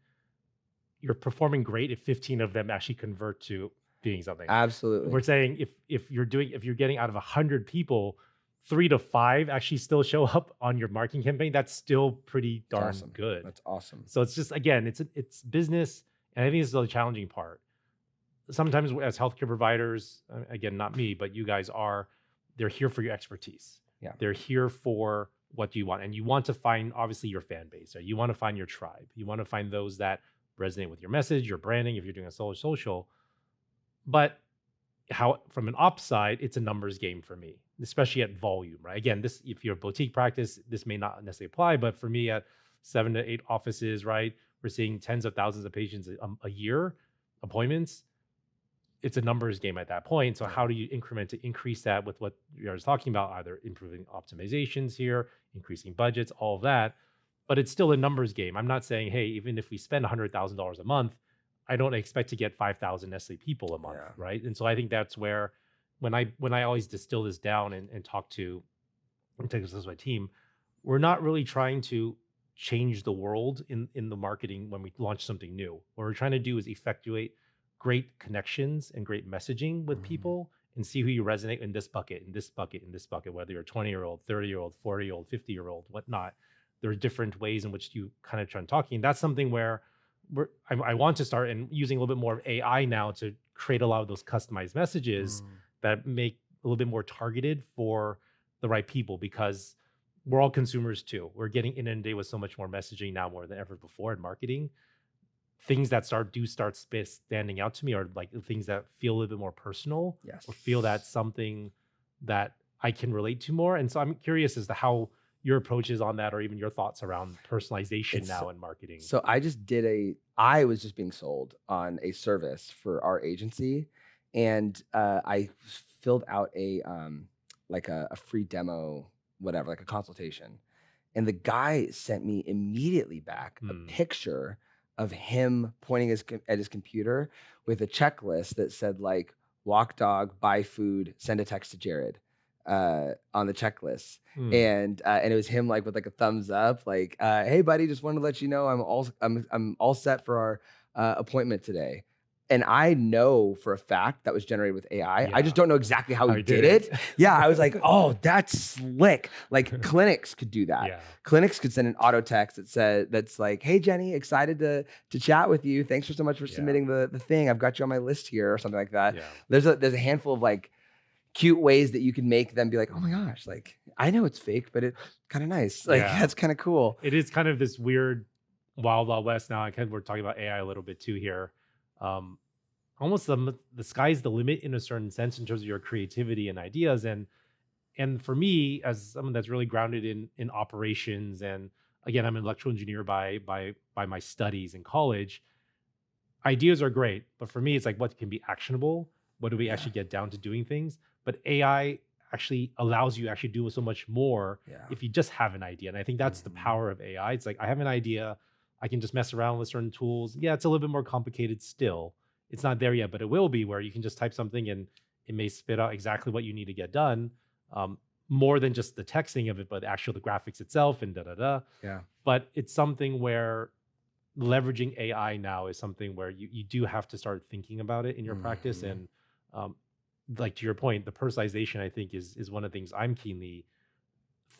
you're performing great if 15 of them actually convert to being something. Absolutely. We're saying if you're getting out of 100 people, 3 to 5 actually still show up on your marketing campaign. That's still pretty darn good. That's awesome. So it's just, again, it's business. And I think this is the challenging part. Sometimes as healthcare providers, again, not me, but you guys they're here for your expertise. Yeah. They're here for what you want. And you want to find, obviously, your fan base. Right? You want to find your tribe. You want to find those that resonate with your message, your branding, if you're doing a social. But from an ops side, it's a numbers game for me, especially at volume, right? Again, if you're a boutique practice, this may not necessarily apply, but for me at 7 to 8 offices, right, we're seeing tens of thousands of patients a year, appointments. It's a numbers game at that point. So how do you increment to increase that with what you're talking about, either improving optimizations here, increasing budgets, all of that. But it's still a numbers game. I'm not saying, hey, even if we spend $100,000 a month, I don't expect to get 5,000 Nestle people a month, right? And so I think that's where, when I always distill this down and talk to my team, we're not really trying to change the world in the marketing when we launch something new. What we're trying to do is effectuate great connections and great messaging with people and see who you resonate in this bucket, whether you're a 20-year-old, 30-year-old, 40-year-old, 50-year-old, whatnot. There are different ways in which you kind of try and talking. And that's something where I want to start and using a little bit more of AI now to create a lot of those customized messages that make a little bit more targeted for the right people, because we're all consumers too. We're getting inundated with so much more messaging now more than ever before in marketing. Things that start standing out to me are like things that feel a little bit more personal, or feel that's something that I can relate to more. And so I'm curious as to how your approach is on that, or even your thoughts around personalization now in marketing. So I was just being sold on a service for our agency, and I filled out a free demo, whatever, like a consultation. And the guy sent me immediately back a picture of him pointing at his computer with a checklist that said like, walk dog, buy food, send a text to Jared on the checklist. And it was him like with like a thumbs up, like, hey buddy, just wanted to let you know I'm all set for our appointment today. And I know for a fact that was generated with AI. I just don't know exactly how he did it. Yeah, I was like, oh, that's slick. Like clinics could do that. Clinics could send an auto text that's like, hey Jenny, excited to chat with you. Thanks so much for submitting the thing. I've got you on my list here, or something like that. There's a handful of like cute ways that you can make them be like, oh my gosh, like I know it's fake, but it's kind of nice. Like that's kind of cool. It is kind of this weird wild west now. We're talking about AI a little bit too here. Almost the sky's the limit in a certain sense in terms of your creativity and ideas. And for me, as someone that's really grounded in operations, and again, I'm an electrical engineer by my studies in college, ideas are great. But for me, it's like, what can be actionable? What do we actually get down to doing things? But AI actually allows you to actually do so much more if you just have an idea. And I think that's the power of AI. It's like, I have an idea. I can just mess around with certain tools. Yeah, it's a little bit more complicated still. It's not there yet, but it will be, where you can just type something and it may spit out exactly what you need to get done. More than just the texting of it, but actually the graphics itself and Yeah. But it's something where leveraging AI now is something where you do have to start thinking about it in your practice. And like to your point, the personalization, I think, is one of the things I'm keenly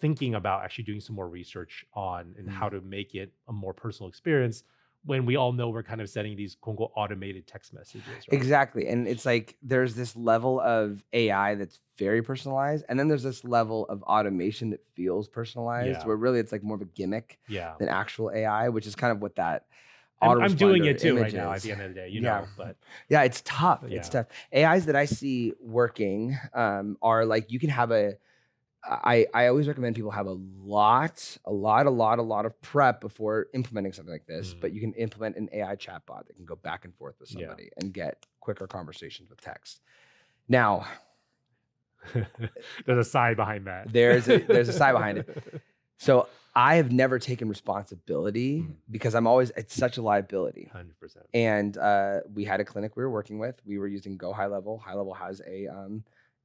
thinking about actually doing some more research on, and how to make it a more personal experience, when we all know we're kind of sending these quote unquote automated text messages. Right? Exactly. And it's like, there's this level of AI that's very personalized. And then there's this level of automation that feels personalized, where really it's like more of a gimmick than actual AI, which is kind of what that I'm doing it too right now at the end of the day, you know, but yeah, it's tough. It's tough. AIs that I see working are like, you can have I always recommend people have a lot of prep before implementing something like this, but you can implement an AI chatbot that can go back and forth with somebody and get quicker conversations with text. Now, there's a sigh behind that. There's a sigh behind it. So I have never taken responsibility because it's such a liability. 100%. And we had a clinic we were working with. We were using Go High Level. High Level has a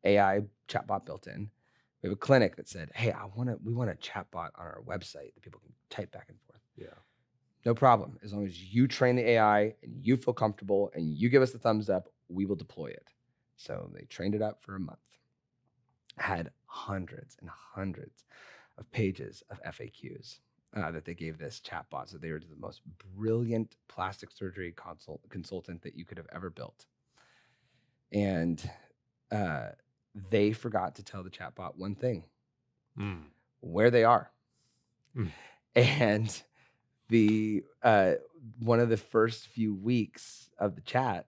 AI chatbot built in. We have a clinic that said, hey, we want a chatbot on our website that people can type back and forth. Yeah. No problem. As long as you train the AI and you feel comfortable and you give us the thumbs up, we will deploy it. So they trained it up for a month. Had hundreds and hundreds of pages of FAQs that they gave this chatbot. So they were the most brilliant plastic surgery consultant that you could have ever built. And they forgot to tell the chatbot one thing, where they are. And the one of the first few weeks of the chat,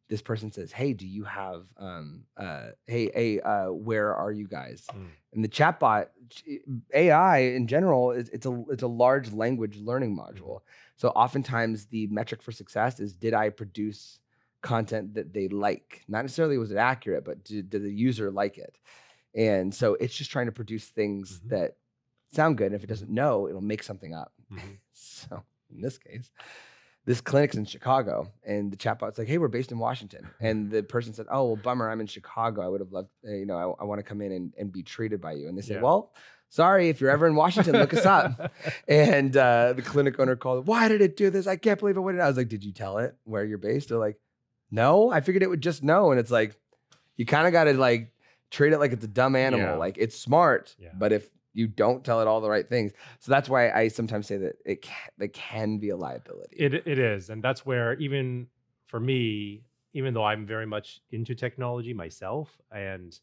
this person says, hey, do you have, where are you guys? And the chatbot, AI in general, it's a large language learning module. So oftentimes the metric for success is, did I produce content that they like? Not necessarily was it accurate, but did the user like it? And so it's just trying to produce things that sound good. And if it doesn't know, it'll make something up. So in this case, this clinic's in Chicago, and the chatbot's like, hey, we're based in Washington. And the person said, oh, well, bummer, I'm in Chicago. I would have loved, I want to come in and be treated by you. And they said, well, sorry, if you're ever in Washington, look us up. And the clinic owner called, why did it do this? I can't believe it wouldn't. I was like, did you tell it where you're based? They're like, no, I figured it would just know. And it's like, You kind of got to like treat it like it's a dumb animal. Yeah. Like it's smart, Yeah. but if you don't tell it all the right things. So that's why I sometimes say that it can be a liability. It is. And that's where even for me, even though I'm very much into technology myself and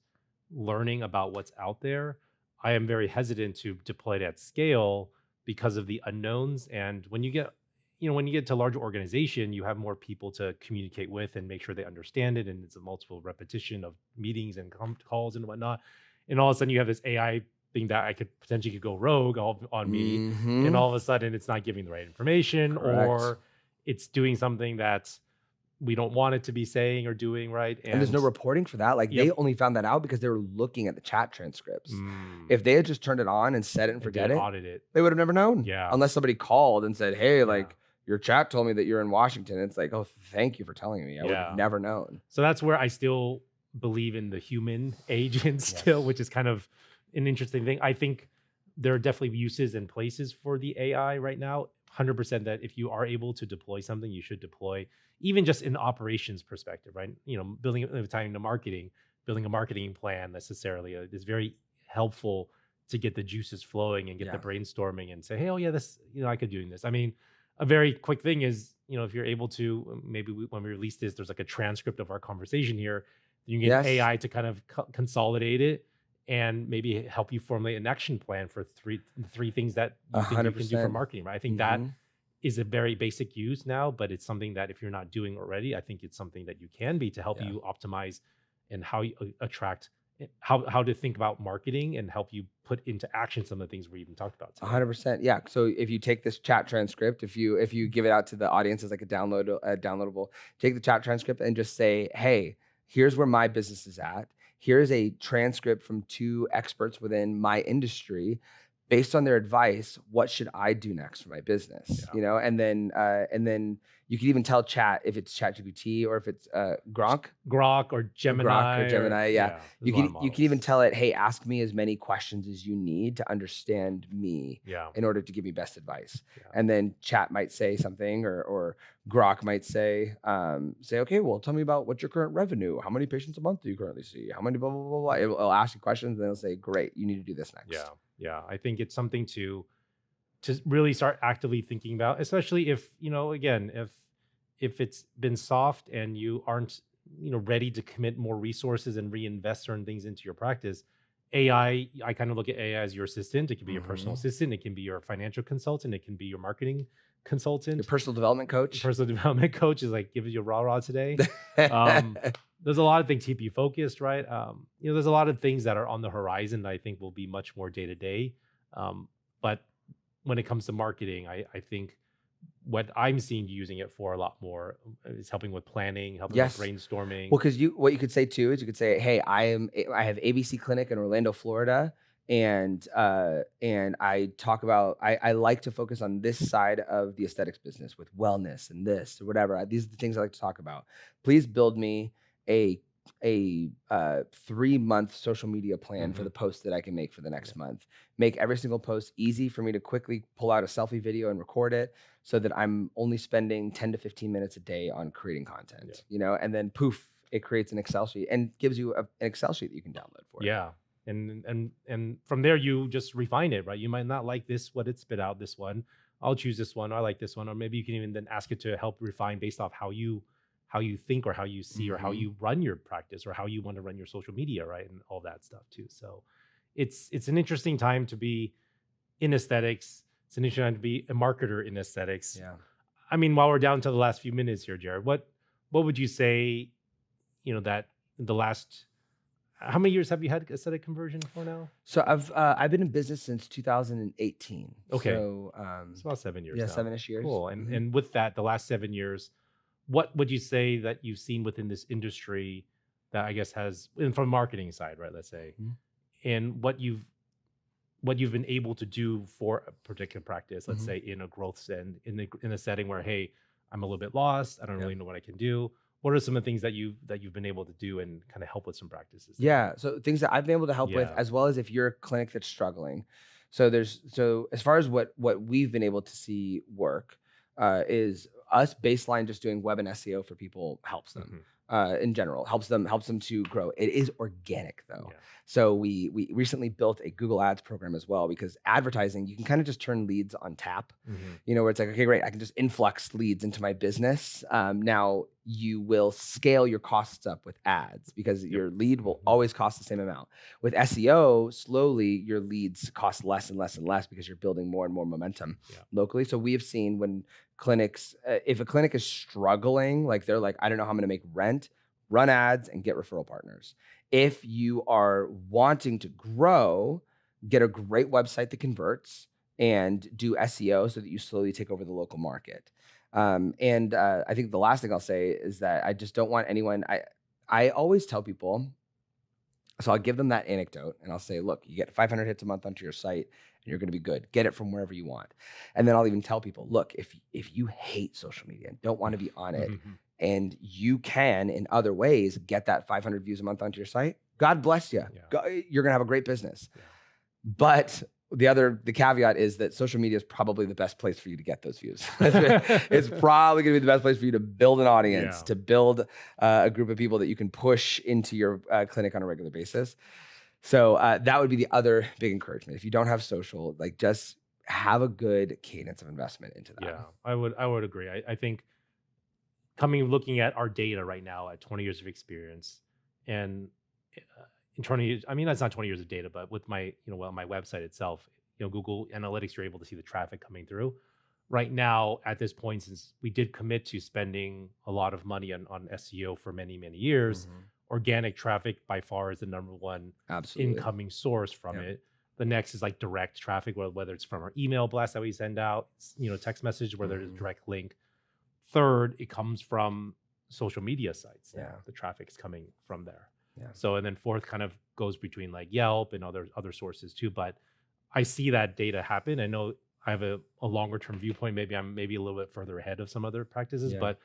learning about what's out there, I am very hesitant to deploy it at scale because of the unknowns. And when you get to a larger organization, you have more people to communicate with and make sure they understand it. And it's a multiple repetition of meetings and calls and whatnot. And all of a sudden you have this AI thing that I could potentially go rogue on me. And all of a sudden it's not giving the right information. Correct. Or it's doing something that we don't want it to be saying or doing, right? And there's no reporting for that. Like they only found that out because they were looking at the chat transcripts. If they had just turned it on and set it and forget it, they would have never known. Yeah. Unless somebody called and said, hey, like your chat told me that you're in Washington. It's like, oh, thank you for telling me. I would have never known. So that's where I still believe in the human agent still, which is kind of an interesting thing. I think there are definitely uses and places for the AI right now. 100% that if you are able to deploy something, you should deploy, even just in operations perspective, right? Building tying into marketing, building a marketing plan necessarily is very helpful to get the juices flowing and get the brainstorming and say, hey, oh yeah, this, I could do this. I mean, a very quick thing is, if you're able to, maybe when we release this, there's like a transcript of our conversation here. You can get AI to kind of consolidate it and maybe help you formulate an action plan for three things that you think you can do for marketing, right? I think that is a very basic use now, but it's something that if you're not doing already, I think it's something that you can be to help you optimize and how you attract, how to think about marketing and help you put into action some of the things we even talked about today. 100%. Yeah. So if you take this chat transcript, if you give it out to the audience as like a downloadable, take the chat transcript and just say, hey, here's where my business is at. Here's a transcript from 2 experts within my industry. Based on their advice, what should I do next for my business? And then you can even tell chat if it's ChatGPT or if it's Grok or Gemini. Yeah. You can even tell it, hey, ask me as many questions as you need to understand me in order to give me best advice. And then chat might say something or Grok might say, okay, well, tell me about what's your current revenue? How many patients a month do you currently see? How many blah, blah, blah, blah. It'll ask you questions and then it'll say, great, you need to do this next. Yeah, I think it's something to really start actively thinking about, especially if, again, if it's been soft and you aren't, ready to commit more resources and reinvest certain things into your practice. AI, I kind of look at AI as your assistant. It can be your personal assistant. It can be your financial consultant. It can be your marketing consultant. Your personal development coach. Personal development coach is like, give you a rah-rah today. There's a lot of things to keep you focused, right? There's a lot of things that are on the horizon that I think will be much more day to day. But when it comes to marketing, I think what I'm seeing you using it for a lot more is helping with planning, helping with brainstorming. Well, because what you could say too is you could say, hey, I have ABC Clinic in Orlando, Florida. And I talk about, I like to focus on this side of the aesthetics business with wellness and this or whatever. These are the things I like to talk about. Please build me a 3-month social media plan for the post that I can make for the next month. Make every single post easy for me to quickly pull out a selfie video and record it so that I'm only spending 10 to 15 minutes a day on creating content, and then poof, it creates an Excel sheet and gives you an Excel sheet that you can download for it. Yeah. And from there, you just refine it, right? You might not like what it spit out, this one. I'll choose this one. I like this one. Or maybe you can even then ask it to help refine based off how you think or how you see or how you run your practice or how you want to run your social media, right? And all that stuff too. So it's an interesting time to be in aesthetics. It's an interesting time to be a marketer in aesthetics. Yeah. I mean, while we're down to the last few minutes here, Jared, what would you say, that the last, how many years have you had aesthetic conversion for now? So I've been in business since 2018. Okay. So it's about 7 years. Yeah, now. 7-ish years. Cool. And with that, the last 7 years, what would you say that you've seen within this industry that I guess has, and from marketing side, right? Let's say, and what you've been able to do for a particular practice, let's say in a growth setting, in a setting where, hey, I'm a little bit lost. I don't really know what I can do. What are some of the things that you've been able to do and kind of help with some practices? Yeah. So things that I've been able to help with, as well as if you're a clinic that's struggling. So as far as what we've been able to see work is us baseline just doing web and SEO for people helps them. in general, helps them to grow. It is organic though. Yeah. So we recently built a Google Ads program as well, because advertising, you can kind of just turn leads on tap, where it's like, okay, great, I can just influx leads into my business. Now you will scale your costs up with ads, because your lead will always cost the same amount. With SEO, slowly your leads cost less and less and less, because you're building more and more momentum locally. So we have seen when clinics, if a clinic is struggling, like they're like, I don't know how I'm going to make rent, run ads and get referral partners. If you are wanting to grow, get a great website that converts and do SEO so that you slowly take over the local market. And I think the last thing I'll say is that I just don't want anyone, I always tell people, so I'll give them that anecdote and I'll say, look, you get 500 hits a month onto your site and you're going to be good. Get it from wherever you want. And then I'll even tell people, look, if you hate social media and don't want to be on it, and you can in other ways get that 500 views a month onto your site, God bless you. You're going to have a great business. But the caveat is that social media is probably the best place for you to get those views. It's probably going to be the best place for you to build an audience, to build a group of people that you can push into your clinic on a regular basis. So that would be the other big encouragement. If you don't have social, like, just have a good cadence of investment into that. Yeah, I would agree. I think looking at our data right now at 20 years of experience, and in 20 years, I mean, that's not 20 years of data, but with my, my website itself, Google Analytics, you're able to see the traffic coming through. Right now, at this point, since we did commit to spending a lot of money on SEO for many, many years, organic traffic by far is the number one incoming source from it. The next is like direct traffic, whether it's from our email blast that we send out, text message, whether there's a direct link. Third, it comes from social media sites. The traffic is coming from there. So, and then fourth kind of goes between like Yelp and other sources too. But I see that data happen. I know I have a longer term viewpoint. Maybe I'm a little bit further ahead of some other practices, but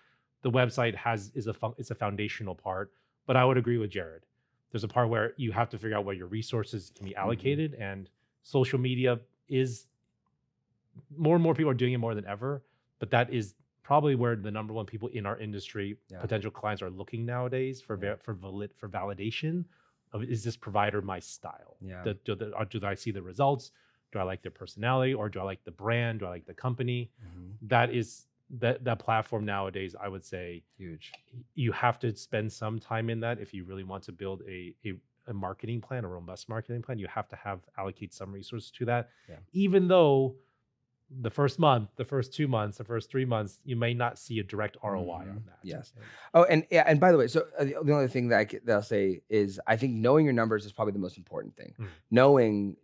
the website it's a foundational part. But I would agree with Jared. There's a part where you have to figure out where your resources can be allocated, and social media is more and more people are doing it more than ever. But that is probably where the number one people in our industry, potential clients, are looking nowadays for validation of, is this provider my style? Do I see the results? Do I like their personality, or do I like the brand? Do I like the company? That is that platform nowadays, I would say, huge. You have to spend some time in that if you really want to build a marketing plan, a robust marketing plan. You have to allocate some resources to that, even though the first month, the first 2 months, the first 3 months, you may not see a direct ROI on that. Yes. Oh, and by the way, so the only thing that I'll say is, I think knowing your numbers is probably the most important thing. Knowing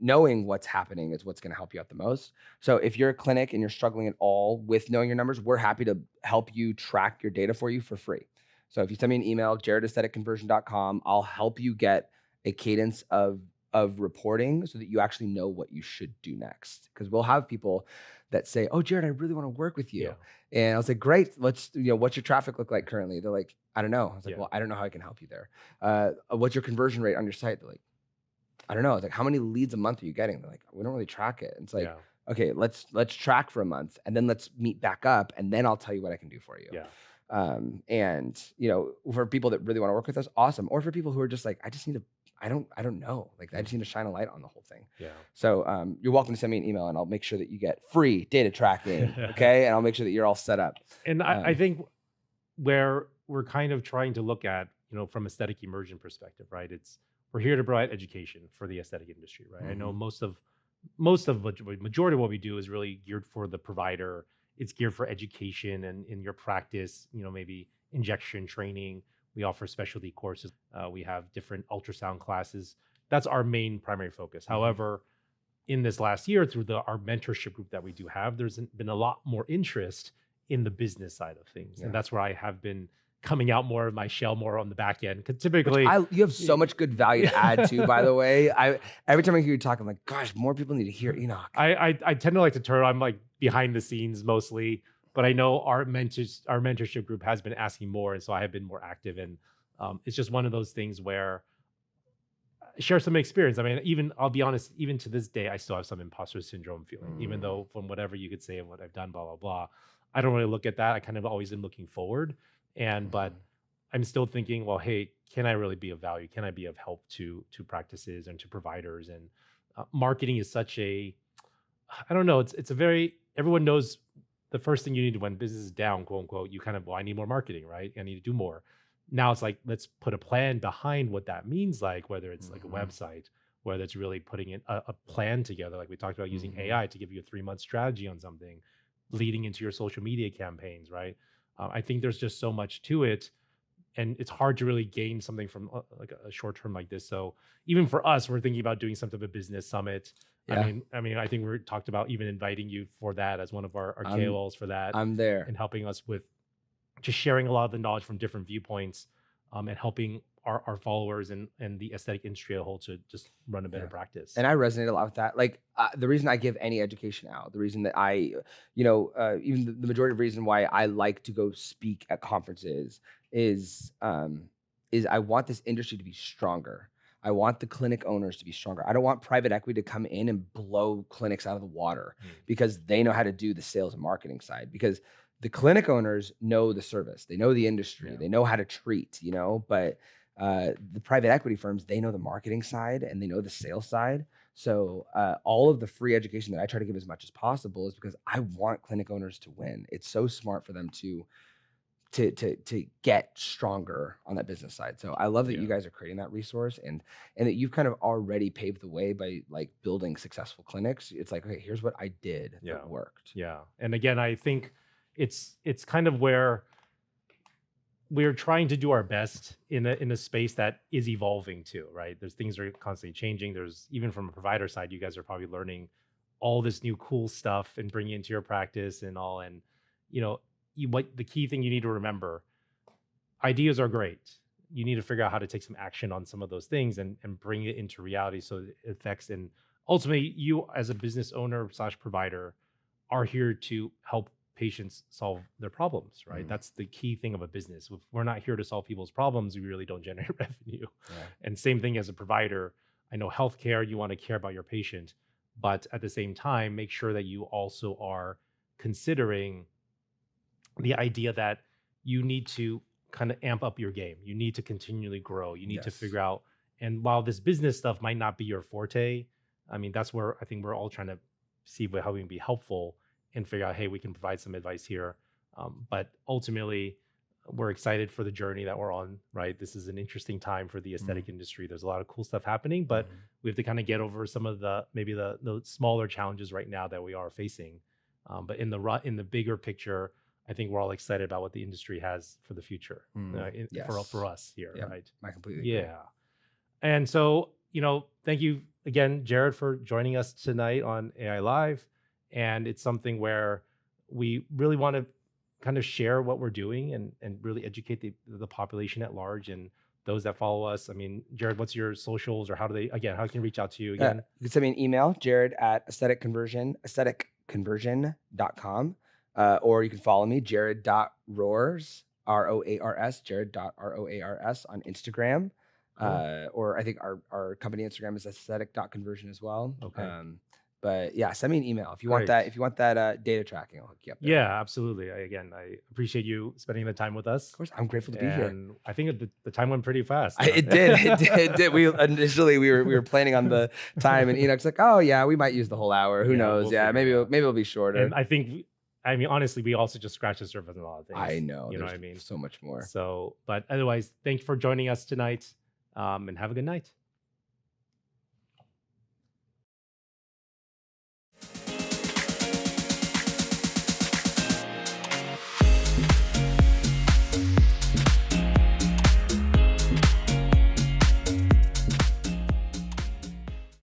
what's happening is what's going to help you out the most. So if you're a clinic and you're struggling at all with knowing your numbers, we're happy to help you track your data for you for free. So if you send me an email, jared@aestheticconversion.com, I'll help you get a cadence of reporting so that you actually know what you should do next. Because we'll have people that say, oh, Jared, I really want to work with you. And I'll say, great, let's, what's your traffic look like currently? They're like, I don't know. I was like, well, I don't know how I can help you there. What's your conversion rate on your site? They're like, I don't know. I was like, how many leads a month are you getting? They're like, we don't really track it. And it's like, okay, let's track for a month, and then let's meet back up, and then I'll tell you what I can do for you. And for people that really want to work with us, awesome. Or for people who are just like, I don't know. Like, I just need to shine a light on the whole thing. So you're welcome to send me an email, and I'll make sure that you get free data tracking. Okay. And I'll make sure that you're all set up. And I think where we're kind of trying to look at, from aesthetic immersion perspective, right? We're here to provide education for the aesthetic industry, right? I know majority of what we do is really geared for the provider. It's geared for education and in your practice, maybe injection training. We offer specialty courses. We have different ultrasound classes. That's our main primary focus. However, in this last year, through our mentorship group that we do have, there's been a lot more interest in the business side of things. And that's where I have been coming out more of my shell, more on the back end. Because typically, you have so much good value to add to, by the way. Every time I hear you talk, I'm like, gosh, more people need to hear Enoch. I tend to like to turn, I'm like behind the scenes mostly. But I know our mentorship group has been asking more, and so I have been more active. And it's just one of those things where I share some experience. I mean, I'll be honest, even to this day, I still have some imposter syndrome feeling, even though from whatever you could say of what I've done, blah, blah, blah. I don't really look at that. I kind of always am looking forward. But I'm still thinking, well, hey, can I really be of value? Can I be of help to practices and to providers? And marketing is such a, I don't know, it's a very, everyone knows the first thing you need when business is down, quote unquote, you kind of, well, I need more marketing, right? I need to do more. Now it's like, let's put a plan behind what that means, like whether it's like a website, whether it's really putting in a plan together, like we talked about using AI to give you a 3-month strategy on something, leading into your social media campaigns, right? I think there's just so much to it, and it's hard to really gain something from like a short term like this. So even for us, we're thinking about doing some type of business summit. Yeah. I mean, I think we talked about even inviting you for that as one of our KOLs for that. I'm there. And helping us with just sharing a lot of the knowledge from different viewpoints, and helping our followers and the aesthetic industry as a whole to just run a better practice. And I resonate a lot with that. Like the reason I give any education out, the reason that I, even the majority of the reason why I like to go speak at conferences is I want this industry to be stronger. I want the clinic owners to be stronger. I don't want private equity to come in and blow clinics out of the water because they know how to do the sales and marketing side, because the clinic owners know the service, they know the industry, they know how to treat, but the private equity firms, they know the marketing side and they know the sales side. So all of the free education that I try to give as much as possible is because I want clinic owners to win. It's so smart for them to get stronger on that business side. So I love that you guys are creating that resource and that you've kind of already paved the way by like building successful clinics. It's like, okay, here's what I did that worked. Yeah. And again, I think it's kind of where we're trying to do our best in a space that is evolving too, right? There's things are constantly changing. There's, even from a provider side, you guys are probably learning all this new cool stuff and bringing it into your practice and all. And, what the key thing you need to remember, ideas are great. You need to figure out how to take some action on some of those things and bring it into reality so it affects. And ultimately, you as a business owner / provider are here to help patients solve their problems, right? That's the key thing of a business. If we're not here to solve people's problems, we really don't generate revenue. And same thing as a provider. I know healthcare, you want to care about your patient, but at the same time, make sure that you also are considering the idea that you need to kind of amp up your game. You need to continually grow. You need to figure out, and while this business stuff might not be your forte, I mean, that's where I think we're all trying to see how we can be helpful and figure out, hey, we can provide some advice here. But ultimately, we're excited for the journey that we're on, right? This is an interesting time for the aesthetic industry. There's a lot of cool stuff happening, but we have to kind of get over some of maybe the smaller challenges right now that we are facing. But in the bigger picture, I think we're all excited about what the industry has for the future for us here, right? I completely agree. And so, thank you again, Jared, for joining us tonight on AI Live. And it's something where we really want to kind of share what we're doing and really educate the population at large and those that follow us. I mean, Jared, what's your socials, or how can they reach out to you again? You can send me an email, Jared at aestheticconversion.com. Or you can follow me, Jared.Rohrs, ROARS, Jared.ROARS on Instagram. Or I think our company Instagram is aesthetic.conversion as well. Okay. But yeah, send me an email if you want that. If you want that data tracking, I'll hook you up there. Yeah, absolutely. I appreciate you spending the time with us. Of course, I'm grateful to be here. And I think the time went pretty fast. It did. We initially we were planning on the time, and Enoch's like, "Oh yeah, we might use the whole hour. Who knows? Maybe it'll be shorter." And I think, honestly, we also just scratched the surface on a lot of things. I know. You know what I mean? So much more. So, but otherwise, thank you for joining us tonight, and have a good night.